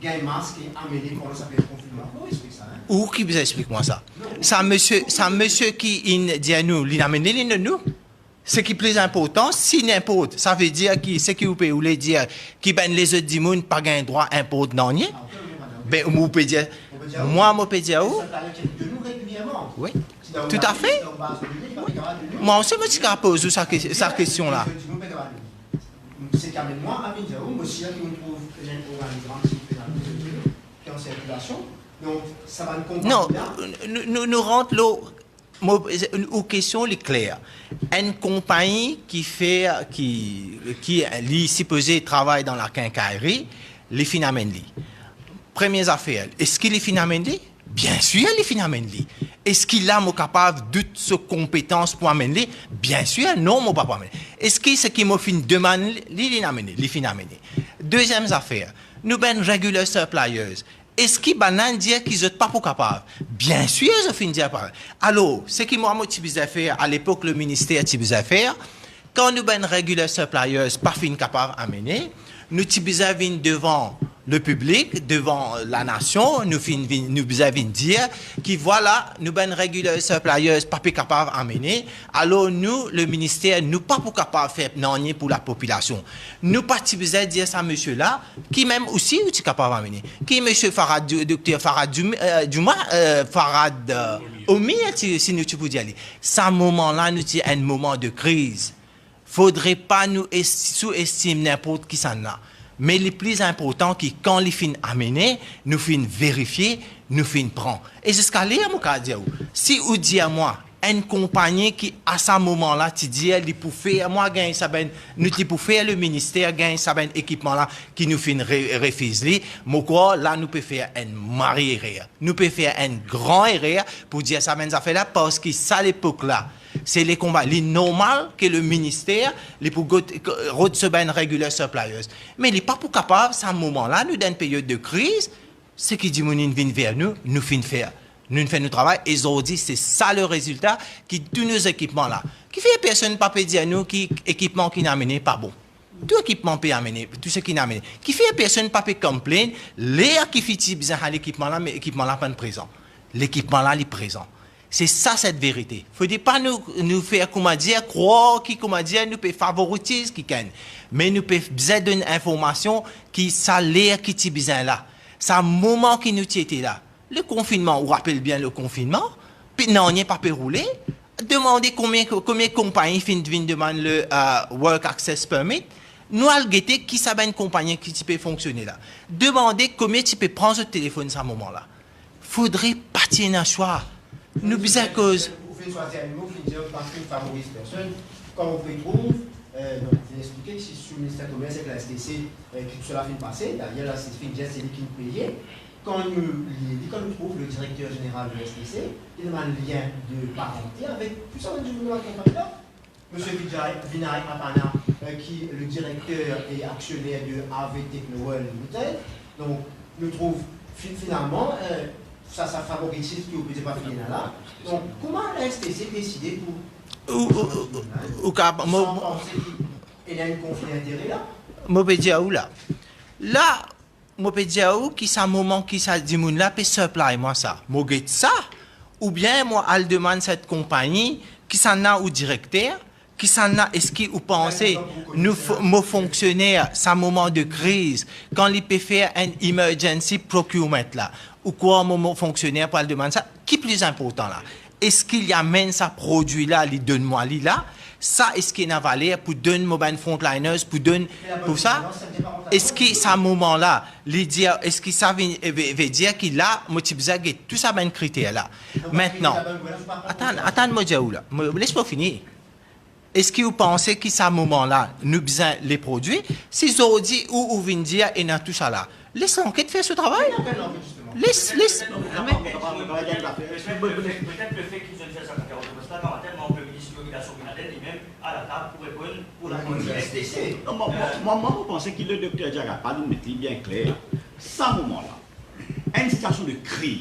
de gagner masque et amener pour ça fait confinement. Comment explique ça? Où qui vous explique moi ça? Ça monsieur qui dit à nous, il amène les nous. Ce qui est plus important, si n'importe, ça veut dire que ce qui vous peut voulez dire qui ben les autres dimounes pas gain droit importe non ni. Ben vous pouvez dire moi je peux dire où? Oui. Tout à fait. Moi aussi je me pose sa question là. C'est qu'avec moi, à Vindiaou, moi aussi, qui me trouve que j'ai un organigramme qui est en circulation. Donc, ça va nous comprendre. Non, nous rentrons là, aux questions les claires. Une compagnie qui supposé travaille dans la quincaillerie, les finamènes. Première affaire, est-ce qu'il est finamènes? Bien sûr, les finamènes. Est-ce qu'il a capable de ses compétences pour amener? Bien sûr, non, mon papa. Est-ce que ce qui m'a fait demande, les finamènes? Deuxième affaire, nous ben regular suppliers. Est-ce qu'il banan dire qu'ils sont pas pour capable? Bien sûr, je finis dire pas. Alors, ce qui m'a motivé à faire à l'époque le ministère a faire quand nous ben regular suppliers pas fin capable amener, nous tibisa vin devant le public, devant la nation, nous avons dire que voilà, nous ben regular suppliers pas capable d'amener. Alors nous, le ministère, nous pas pour capable faire non pour la population. Nous pas besoin dire ça monsieur là, qui même aussi est capable d'amener. Qui monsieur Farad, docteur Farad Farad Omi, si nous tu peux dire. Ce moment-là, nous c'est un moment de crise. Faudrait pas nous sous-estimer n'importe qui ça là. Mais le plus important, c'est quand les fins amenés, nous fin vérifier, nous fin prendre. Et jusqu'à là, si vous dites à moi, une compagnie qui, à ce moment-là, tu dis, il pour faire, moi, gagne ça, nous, pour faire le ministère, gagne ça, équipement là, qui nous fin refuser, moi, là, nous pouvons faire une marée erreur. Nous pouvons faire un grand erreur pour dire ça, ça fait là, parce que ça, l'époque là, c'est les combats. Il est normal que le ministère, les pour recevoir regular suppliers. Mais il n'est pas pour capable, à ce moment-là, nous, dans une période de crise, ce qui dit, nous vient vers nous, nous finissons faire. Nous faisons notre travail. Et aujourd'hui, c'est ça le résultat qui tous nos équipements là. Qui fait personne pas peut dire nous qui équipement qui n'a amené pas bon. Tout équipement peut amener, tout ce qui n'a amené. Qui fait personne pas peut complaindre. L'air qui fait bien à l'équipement là, mais l'équipement là pas présent. L'équipement là, il est présent. C'est ça cette vérité. Faut pas nous faire comment dire croire qui comment dire nous peut favoriser qui gagne. Mais nous peut besoin d'une information qui ça l'air qui est bien là. C'est un moment qui nous était là. Le confinement, on rappelle bien le confinement, puis non, il n'est pas pu rouler. Demandez combien de compagnies viennent demander le Work Access Permit. Nous allons guetter qui ça une compagnie qui peut fonctionner là. Demandez combien tu peux prendre ce téléphone à ce moment-là. Faudrait partir d'un choix. Nous besoin cause. Vous faites choisir un mot qui dit parce qu'il favorise personne. Comme on peut trouver, donc vous expliquez que si sur le ministère du Commerce et la STC, que cela fait passer, d'ailleurs la STC c'est lui qui nous payait. Quand nous trouve le directeur général de l'STC, il demande un lien de parenté avec tout ça, du gouvernement compagnie-là. Monsieur Vinay Apana, qui est le directeur et actionnaire de AV Technowell Limited. Donc, nous trouve finalement, ça favorise ce qui ne peut pas finir là. Donc, comment la STC a décidé pour. Il y a une conflit d'intérêt là. Je peux dire où là? Là, je peux dire où qui c'est un moment qui ça dit moun là peut supply moi ça. Moi get ça ou bien moi elle demande cette compagnie qui s'en a au directeur qui s'en a est-ce qu'il vous pensez nous nos fonctionnaires c'est un moment de crise quand il peut faire un emergency procurement là ou quoi mon fonctionnaire pour le demander ça qui est plus important là est-ce qu'il amène ça produit là il donne moi là ça est-ce qu'il y a une valeur pour donner mobile frontliners pour donner pour ça est-ce que ce moment là est-ce que ça veut dire qu'il a motivé tout ça ben critère là maintenant attends moi dire où là laisse-moi finir est-ce que vous pensez que ce moment là nous besoin les produits si Zodi ou Vindia et dans tout ça là laisse l'enquête faire ce travail laisse peut-être le fait qu'ils ont fait ça quand le ministre de l'Immigration lui-même à la table pour répondre pour la STC. Moi, je pense que le docteur Diagapa nous mettait bien clair. Ce moment-là, une situation de crise,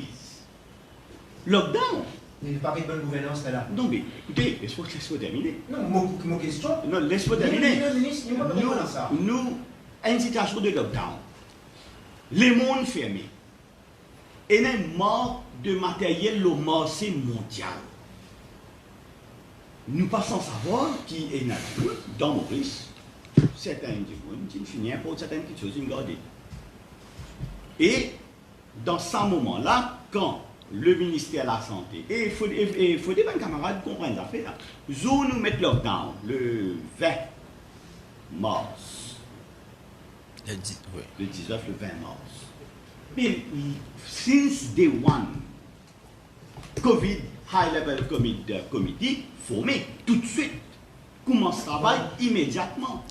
lockdown. Il ne parle pas de bonne gouvernance là. Non, mais écoutez, laisse-moi terminer. Non, mon question. Non, laisse-moi terminer. Nous, une situation de lockdown, les mondes fermés, et un manque de matériel au marché mondial. Nous passons savoir qui est naturel dans Maurice. Certains gens qui finissent pour certaines choses garder. Et dans ce moment-là, quand le ministère de la Santé, et il faut que les camarades comprennent ça fait là, nous mettons lockdown le 20 mars. Le 19, le 20 mars. Mais since day one, COVID High Level Committee formé tout de suite, commence travail immédiatement,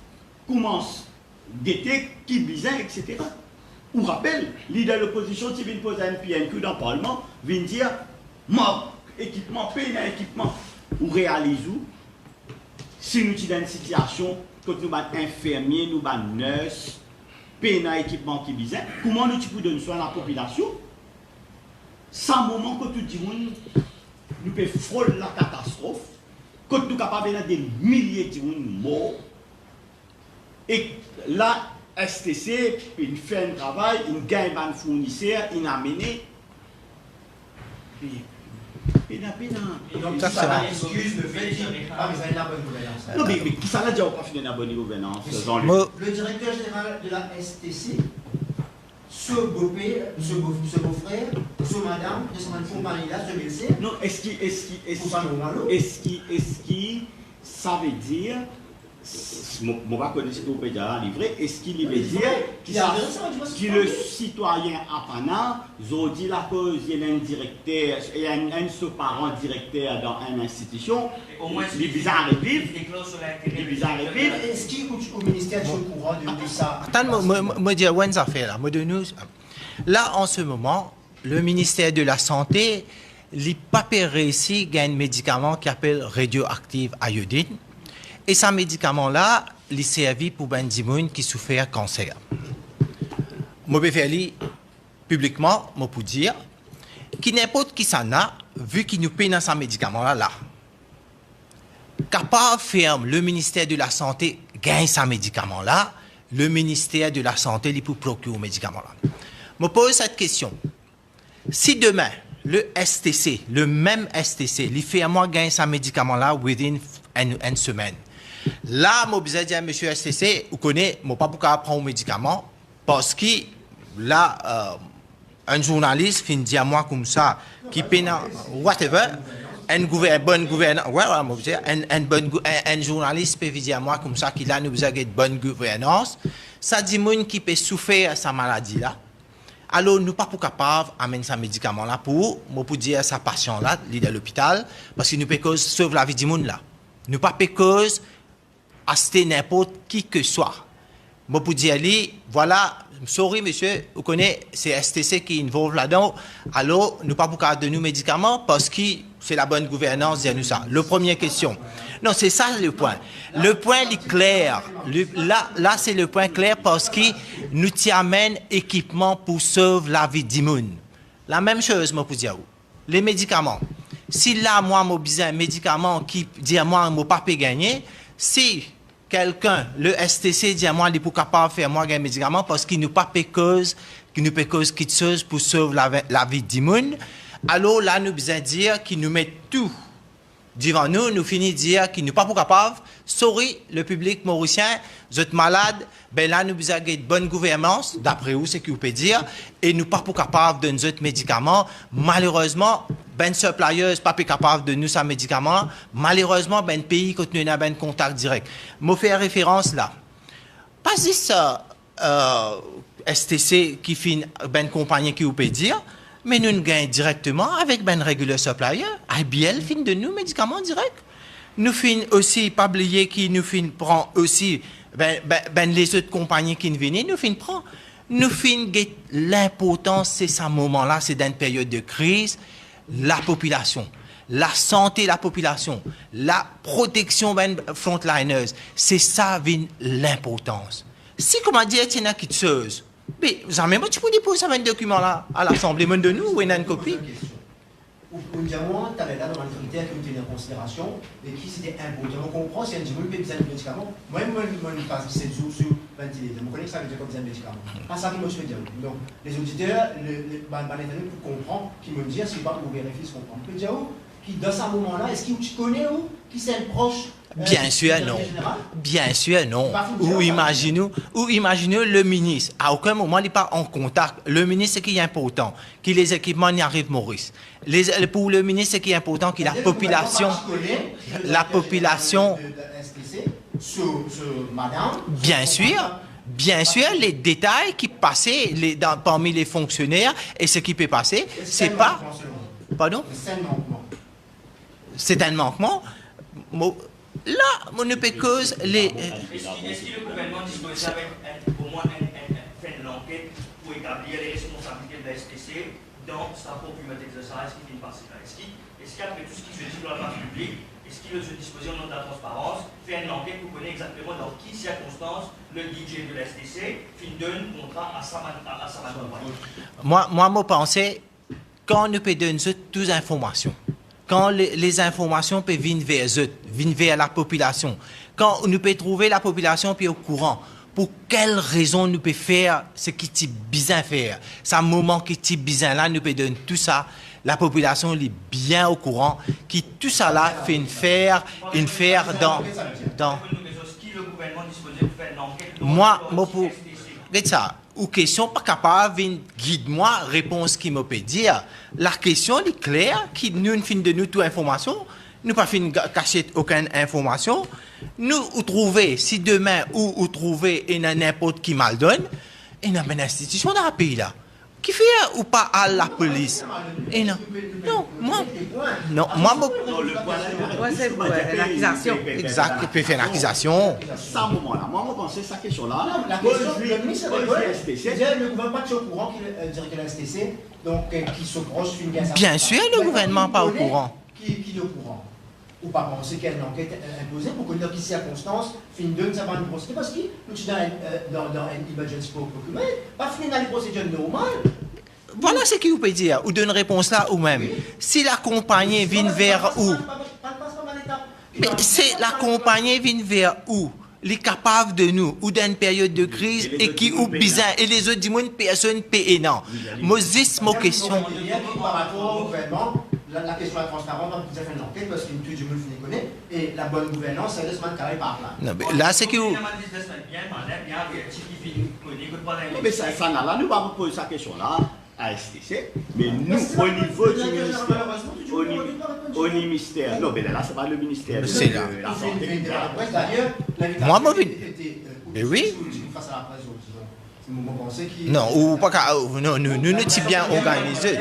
commence guetter qui bizarre, etc. Ou rappelle, leader de l'opposition, qui vient poser un PNQ dans le Parlement, vient dire, moi, équipement, paye un équipement, ou réalise où, si nous sommes dans une situation, quand nous sommes infirmiers, nous sommes nurses, paye un équipement qui bizarre, comment nous pouvons donner soin à la population, sans moment que tout le monde nous pouvons frôler la catastrophe, quand nous sommes capables de des milliers de morts, et là, STC, il fait un travail, il gagne un fournisseur, il a mené. Donc, ça va excuse le fait qu'il n'y a pas la bonne gouvernance. Non, mais qui ça n'a déjà pas fini la bonne gouvernance? Le directeur général de la STC, ce beau-frère, ce madame, de cette compagnie-là, ce médecin. Non, est-ce qu'il ça veut dire, je ne vais pas connaître ce que vous pouvez livrer, est-ce qu'il veut dire que le citoyen apana, ils dit la cause, il y a un directeur, il y a un parent directeur dans une institution, les bizarres revivent, les bizarres revivent. Est-ce qu'au ministère est au courant de ça? Attends, moi dire une affaire là, moi de nous. Là, en ce moment, le ministère de la Santé, il n'a pas réussi à un médicament qui s'appelle radioactive iodine. Et ce médicament-là, il servi pour ben dimoun qui souffert de cancer. Je peux faire publiquement, je peux dire, que n'importe qui s'en a, vu qu'il nous paye dans ce médicament-là, capable ferme, le ministère de la Santé gagne ce médicament-là, le ministère de la Santé il peut procurer ce médicament-là. Je me pose cette question. Si demain, le STC, le même STC, il fait à moi gagner ce médicament-là within une semaine, là, je vais dire à M. STC, vous connaissez, je ne peux pas prendre un médicament parce que là, un journaliste finit dire à moi comme ça, qui peine, whatever, un journaliste peut dire à moi comme ça, qu'il a une bonne gouvernance, ça dit que qui peut souffrir de sa maladie-là. Alors, nous ne sommes pas capables d'amener ce médicament-là pour dire à sa patient-là, il est à l'hôpital, parce que nous ne pouvons pas sauver la vie du monde là. Nous ne pouvons pas acheter n'importe qui que soit. Je peux dire, voilà, sorry monsieur, vous connaissez, c'est STC qui est involve là-dedans, alors nous ne pouvons pas donner nos médicaments parce que c'est la bonne gouvernance de nous ça. La première question. Non, c'est ça le point. Le point est clair. Là c'est le point clair parce que nous t'amènons équipement pour sauver la vie du monde. La même chose, je peux dire. Les médicaments. Si là, moi, j'ai besoin d'un médicament qui dit à moi, je ne peux pas gagner, si quelqu'un, le STC dit à moi, il n'est pas capable de faire moi un médicament parce qu'il nous pas fait cause, qu'il nous fait cause quitteuse pour sauver la vie d'immun. Alors là, nous besoin dire qu'il nous met tout devant nous, nous finit de dire qu'il n'est pas capable. Sorry, le public mauricien, vous êtes malade, ben là, nous besoin de bonne gouvernance, d'après vous, c'est ce que vous pouvez dire, et nous pas capable de nous autres médicaments. Malheureusement, ben suppliers pas capable de nous ces médicaments. Malheureusement, ben pays continue à ben contact direct. Moi faire référence là. Pas juste ça, STC qui fait ben compagnie qui vous peut dire. Mais nous nous gagnons directement avec ben regular supplier. IBL fin de nous médicaments directs. Nous fin aussi, pas oublier qui nous fin prend aussi ben les autres compagnies qui nous viennent, nous fin prend. Nous fin l'importance, c'est ce moment-là, c'est dans une période de crise, la population, la santé de la population, la protection ben frontliners, c'est ça l'importance. Si, comment dire, tu n'as qu'une chose. Mais jamais, tu peux déposer un document-là à l'Assemblée, même de nous, ou une copie. Ou dire, moi, tu avais là dans les critères que vous tenez en considération et qui c'était important. On comprend si un petit peu besoin de médicaments. Moi, je passe 7 jours sur ventilateur. Je connais que ça veut dire comme besoin de médicaments. Pas ça qui me fait dire. Donc, les auditeurs, pour comprendre, qui me disent, si pas pour vérifier ce qu'on comprend. On peut dire, qui dans ce moment-là, est-ce que tu connais où qui c'est proche? Bien sûr, non. Bien sûr, non. Ou imaginez le ministre. À aucun moment, il n'est pas en contact. Le ministre, c'est qui est important, que les équipements n'y arrivent, Maurice. Pour le ministre, c'est qui est important, que la population... Bien sûr, les détails qui passaient parmi les fonctionnaires et ce qui peut passer, c'est pas... Pardon? C'est un manquement. Là, on ne peut cause les... Est-ce que le gouvernement dispose au moins faire une enquête pour établir les responsabilités de la STC dans sa propre exercice qui finit par ces cas? Est-ce qu'après tout ce qui se dit dans la place publique, est-ce qu'il se dispose au nom de la transparence, faire une enquête pour connaître exactement dans quelles circonstances le DJ de la STC donne un contrat à sa compagnie? Moi, je pensais, quand on peut donner toutes les informations, quand les informations peuvent venir vers la population, quand nous peut trouver la population puis au courant, pour quelle raison nous peut faire ce qui est besoin faire, ce moment qui est besoin là, nous peut donner tout ça, la population est bien au courant, qui tout ça là fait une faire dans moi pour ça. Ou question pas capable de guider moi réponse qui me peut dire la question est claire qui nous fin de nous toute information nous pas fin cacher aucune information nous trouver si demain ou trouver n'importe qui mal donne et n'a une institution dans le pays là qui fait ou pas à la police et non moi c'est l'accusation exact peut faire une accusation ça moment là moi je pensais ça question là le ministre le gouvernement pas au courant qu'il dirait que la STC donc qui se proche d'une gaz bien sûr le gouvernement pas au courant qui est au courant ou pas penser qu'il y a une enquête imposée pour connaître quelles circonstances fin de ça va nous procéder parce que nous sommes dans un emergency procurement pas finir dans les procédures normales. Voilà ce qu'il vous peut dire ou donne réponse là ou même si la compagnie vient vers où mais c'est la compagnie vient vers où les capables de nous ou dans une période de crise et qui ou bizarre et les autres disent personne paye non moi juste ma question par rapport au gouvernement la question de la transparence, on peut faire une enquête parce qu'une étude, je me le connais, et la bonne gouvernance, c'est le semaine carré par là. Non, mais là, c'est que vous... Mais ça, là, nous allons poser cette question-là à STC, mais nous, au niveau du ministère, au ministère, non, mais là, c'est pas le ministère. C'est là. D'ailleurs, moi, mais oui. Non, ou pas non, nous sommes bien organisés.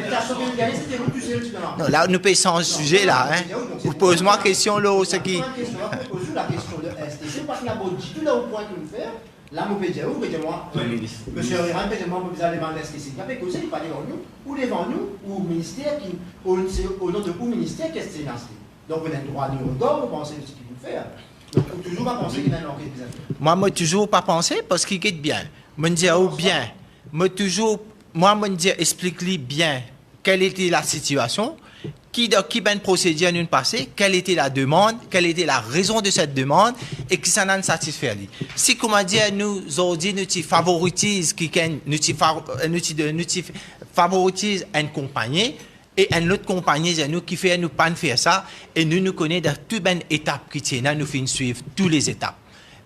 Non, là, nous pouvons sans sujet là. Hein. Vous posez moi question là, ce qui. La question de STC, parce qu'il y a beaucoup de tout là au point que nous faire. Là, vous pouvez dire, moi, monsieur Riran, peut-être vous avez demandé STC. Il n'y a pas de cause, il pas devant nous, ou devant nous, ou au ministère, au nom de où ministère, qu'est-ce que c'est lancé. Donc, vous avez le droit de regard, vous pensez ce qu'il vous faire. Donc, il faut toujours pas penser qu'il y a une enquête des affaires. Moi, toujours pas penser parce qu'il est bien. Me dire bien, me dire explique-lui bien quelle était la situation, qui ben procédure nous passé, quelle était la demande, quelle était la raison de cette demande et qui s'en a satisfait. Si, comment dire, nous aujourd'hui, nous favorisons favorise une compagnie et une autre compagnie, nous qui fait nous pas faire ça et nous connaissons dans toutes les étapes qui tiennent, nous finissons suivre toutes les étapes.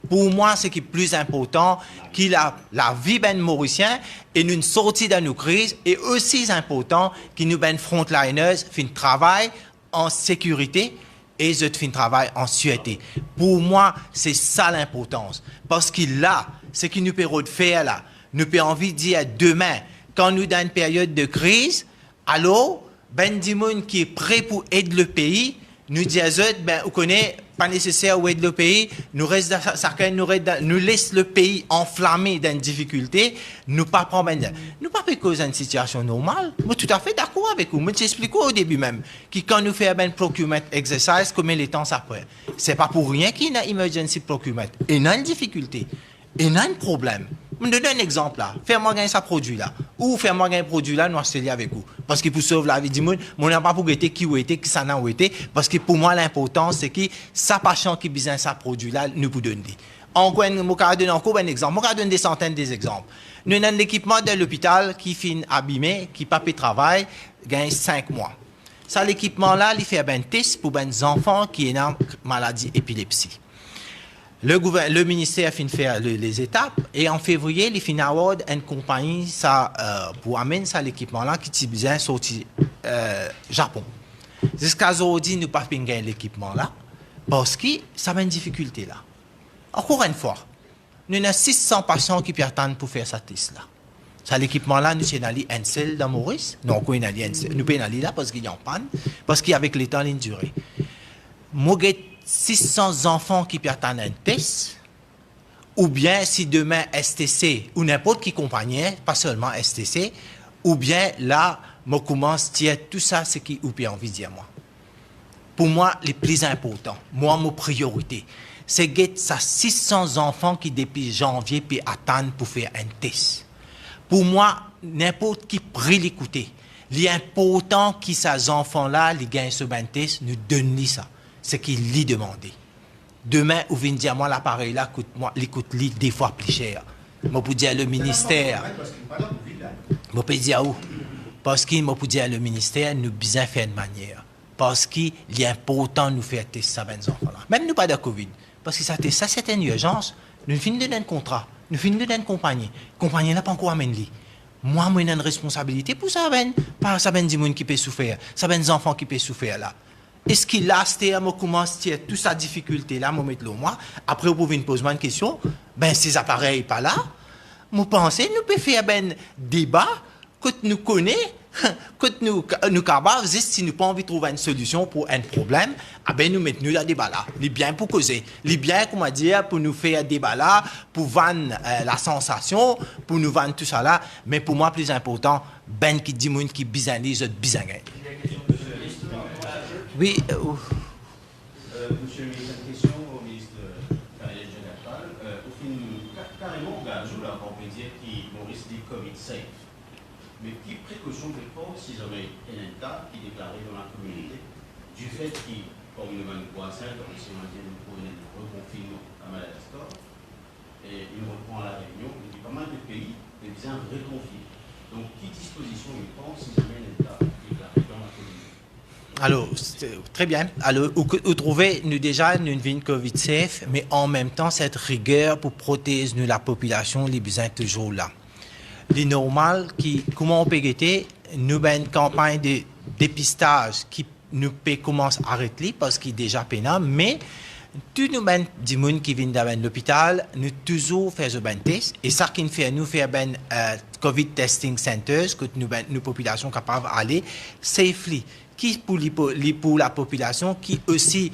Pour moi, ce qui est plus important, qui la vie ben mauricien et une sortie de nos crises, et aussi important que nous ben frontliners fin travail en sécurité et je fin travail en sûreté. Pour moi, c'est ça l'importance. Parce que là, ce qui nous permet de faire là, nous peut envie de dire demain, quand nous dans une période de crise, alors, ben du monde qui est prêt pour aider le pays, nous disons, ben, vous connaissez, pas nécessaire où aider le pays, nous laisse le pays enflammé dans une difficulté, nous pas prendre, nous pas causer une situation normale. Moi, tout à fait d'accord avec vous. Moi, j'explique au début même, que quand nous faisons un procurement exercice, combien de temps ça prend. C'est pas pour rien qu'il y a une emergency procurement. Et il y a une difficulté. Et il y a un problème. Je vais donner un exemple là. Fais-moi gagner ce produit-là. Ou fais-moi gagner un produit-là, nous allons avec vous. Parce que pour sauver la vie du monde, on n'a pas pour guetter qui ou était, qui ça n'a été. Parce que pour moi, l'important, c'est que ça patient qui besoin de ce produit-là, nous vous donner. Encore, je vais donner encore un exemple. Je vais donner des centaines d'exemples. Nous avons l'équipement de l'hôpital qui finit abîmé, qui pas pu travailler, gagne 5 mois. Ça, l'équipement-là, il fait un test pour les enfants qui ont une maladie épilepsie. Le ministère fin faire les étapes et en février, il fin award une compagnie ça pour amener ça l'équipement là qui est bien sorti Japon. Jusqu'à aujourd'hui, nous pas gagner l'équipement là parce que ça a une difficulté là. Encore une fois, nous avons 600 patients qui attendent pour faire cette test là. Ça l'équipement là, nous sommes allés un seul dans Maurice, donc nous sommes allés là parce qu'il y a en panne, parce qu'avec le temps il duré. Moi 600 enfants qui attendent un test, ou bien si demain STC, ou n'importe qui compagnie, pas seulement STC, ou bien là, je commence à dire tout ça, c'est qui ou bien envie de dire moi. Pour moi, le plus important, moi, ma priorité, c'est que ça 600 enfants qui depuis janvier puis attendent pour faire un test. Pour moi, n'importe qui prie l'écouter. L'important que ces enfants-là, les gagnent ce test, nous donnent ça. C'est qu'il l'y demandé. Demain, vous venez dire, moi, l'appareil là coûte des fois plus cher. Moi, pour dire le ministère. Moi, peux dire où? Parce qu'il m'a pour dire le ministère, nous besoin faire de manière. Parce qu'il est important de nous faire tester ça, enfants là. Même nous pas de Covid. Parce que ça, c'est une urgence. Nous finissons de donner un contrat. Nous finissons de donner une compagnie. La compagnie n'a pas encore amené. Moi, j'ai une responsabilité pour ça, pas ça, des gens qui peuvent souffrir. Ça, des enfants qui peuvent souffrir là. Est-ce qu'il a acheté à me commencer toute sa difficulté là, moi mettre le moi. Après, vous pouvez me poser une question. Ben, ces appareils pas là. Vous pensez, nous pouvons faire un débat que nous connaissons, que nous capables, si nous pas envie de trouver une solution pour un problème, ah ben nous mettons le débat là. Les biens pour causer. Les biens, comment dire, pour nous faire un débat là, pour vendre la sensation, pour nous vendre tout ça là. Mais pour moi, plus important, ben qui dit monde qui bisanise, bisangagne. Oui. Monsieur le ministre, une question au ministre Carrière Général. Au fin, carrément, on a là, on peut dire que Maurice dit Covid safe. Mais quelle précaution de prendre si jamais un État qui déclaré dans la communauté du fait qu'il, comme le 23-5, comme si on dit, nous prenons un reconfinement à Madagascar, et il reprend la Réunion, il y a pas mal de pays qui vient reconfiner. Donc, quelle disposition il prend si jamais un État déclaré dans la communauté? Alors, très bien. Alors, vous trouvez, nous déjà, nous vivons Covid safe, mais en même temps, cette rigueur pour protéger nous, la population, les besoins toujours là. Les normal, comment on peut guetter, nous avons une campagne de dépistage qui nous peut commencer à arrêter parce qu'il est déjà pénal, mais tous nous avons des gens qui viennent de l'hôpital, nous toujours faisons des tests, et ça qui nous fait des COVID testing centers, que nous population capable d'aller safely. Qui pour la population, qui aussi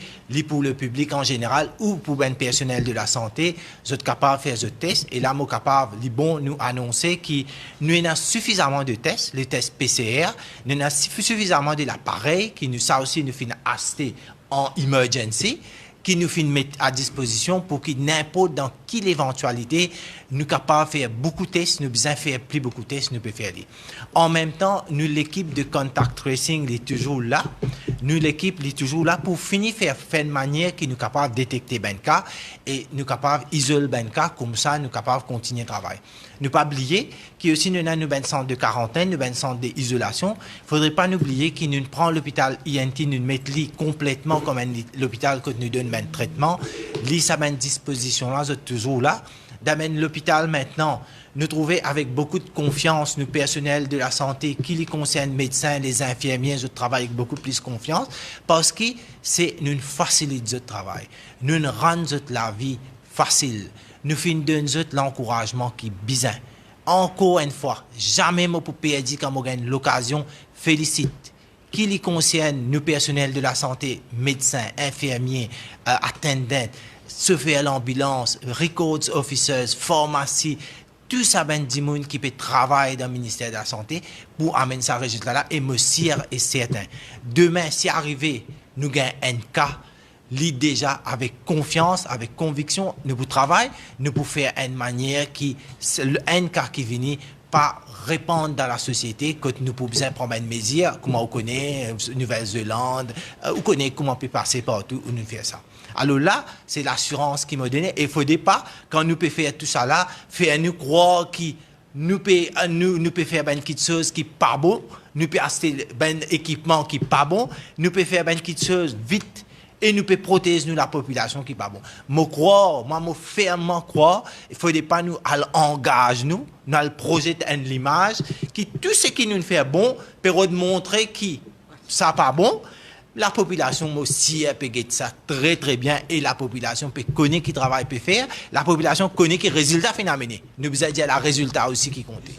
pour le public en général ou pour un personnel de la santé, vous êtes capable de faire ce test. Et là, nous sommes capables, nous annoncer que nous avons suffisamment de tests, les tests PCR, nous avons suffisamment de l'appareil qui nous ça aussi nous fait acheter en emergency, qui nous fait mettre à disposition pour que n'importe dans quelle éventualité, nous sommes capables de faire beaucoup de tests, nous besoin faire plus beaucoup de tests, nous pouvons faire. En même temps, nous, l'équipe de contact tracing est toujours là. nous, l'équipe, est toujours là pour finir faire de manière qui nous capable de détecter ben cas et nous capable d'isoler ben cas, comme ça, nous capable de continuer le travail. Ne pas oublier qu'il y a aussi nous ben centre de quarantaine, nous ben centre d'isolation. Il ne faudrait pas oublier qu'il nous prend l'hôpital INT, nous mettre complètement comme l'hôpital que nous donne ben traitement. Ça ben disposition là, c'est toujours là. D'amener l'hôpital maintenant, nous trouver avec beaucoup de confiance, nous personnels de la santé, qui les concerne, médecins, les infirmiers, je travaille avec beaucoup plus confiance, parce que c'est nous facilite le travail, nous rend la vie facile, nous donne l'encouragement qui est bizarre. Encore une fois, jamais moi pour perdre quand on gagne l'occasion, félicite. Qui les concerne, nous personnels de la santé, médecins, infirmiers, attendants, chauffeurs l'ambulance, records officers, pharmacie, tout ça ben du monde qui peut travailler dans le ministère de la Santé pour amener ça résultat là et me sûr et certain. Demain, si arrivé, nous gagnons un cas, déjà avec confiance, avec conviction, nous pour travailler, nous pour faire une manière qui, un cas qui vient pas répandre dans la société que nous pouvons besoin prendre une mesure, comment on connaît Nouvelle-Zélande, on connaît comment on peut passer partout où nous fait ça. Alors là, c'est l'assurance qui m'a donné. Et il ne faudrait pas, quand nous pouvons faire tout ça là, faire nous croire que nous pouvons faire quelque chose qui n'est pas bon, nous pouvons acheter un équipement qui n'est pas bon, nous pouvons faire quelque chose vite et nous pouvons protéger la population qui n'est pas bon. Moi, fermement croire, il ne faudrait pas nous engager nous le projet de l'image, qui tout ce qui nous fait bon, peut montrer que ça n'est pas bon. La population aussi peut faire ça très très bien et la population peut connaître qui travail peut faire. La population connaît qui résultat fait amener. Nous vous a dit la résultat aussi qui compte. Une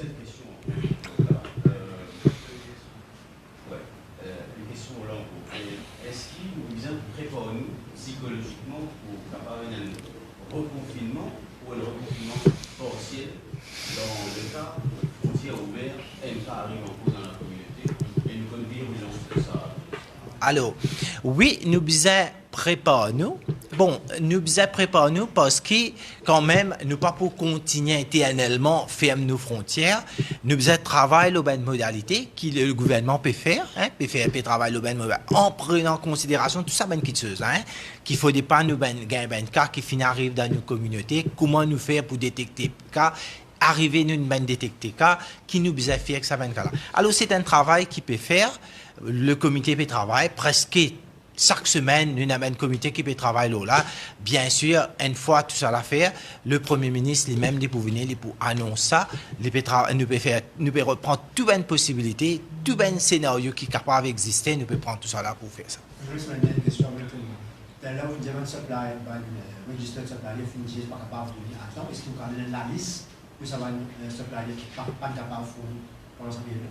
question au long. Est-ce qu'il nous prépare nous psychologiquement pour préparer un reconfinement ou un reconfinement partiel dans le cas où les frontières ouvertes, un cas arrive en cours dans la communauté et nous connaissons bien de ça. Alors, oui, nous bisons préparer-nous. Bon, nous bisons préparer-nous parce que, quand même, nous pas pour continuer éternellement fermer nos frontières. Nous bisons travailler les bonnes modalités que le gouvernement peut faire, peut travailler les bonnes modalités en prenant en considération tout ça, bonne chose, qu'il ne faut pas nous gagner un cas qui finit arrive dans nos communautés, comment nous faire pour détecter cas, arriver nous une détecter cas, qui nous bisons faire que ça va cas là. Alors, c'est un travail qui peut faire. Le comité peut travailler presque chaque semaine, nous avons un comité qui peut travailler là. Bien sûr, une fois tout ça à faire, le Premier ministre lui-même pour venir pour annoncer ça, nous peut reprendre toute une possibilité, tout un scénario qui est capable d'exister, nous peut prendre tout ça là pour faire ça. Je vais juste une question avec tout le monde. Là, vous diamant supply, registered supplier, finit pas capable de fournir à temps. Est-ce que vous avez la liste où ça va supplier pas capable de fournir pendant cette période?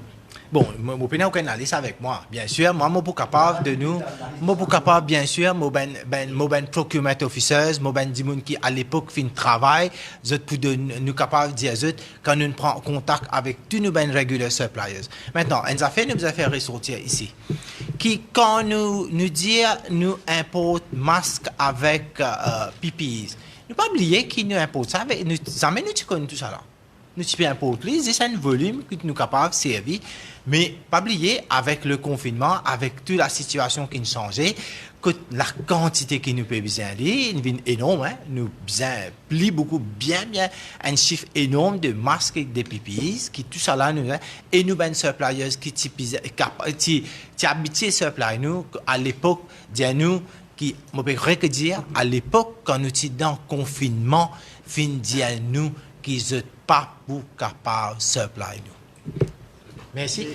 Bon, je n'ai aucune analyse avec moi. Bien sûr, moi, je suis capable de nous. Moi, je suis capable, bien sûr, je suis procurement officer, je suis des gens qui, à l'époque, font travail. Je suis nous capable de dire, quand nous prenons contact avec tous nos regular suppliers. Maintenant, nous avons fait ressortir ici. Qui, quand nous disons, nous importons masques avec PPEs, nous ne pas oublier qu'ils nous importent ça. Nous connaissons tout ça là. Nous pouvons importer, c'est un volume que nous sommes capables de servir. Mais pas oublier, avec le confinement, avec toute la situation qui a changé, que la quantité qui nous peut besoin est énorme. Nous avons beaucoup, bien, un chiffre énorme de masques et de PPEs, qui tout ça là, nous, et nous avons des suppliers qui habituent supply nous, à l'époque, nous, qui, je peux rien que dire, à l'époque, quand nous étions dans le confinement, fin dire nous, qui ne pas pour capable de supply nous. Merci.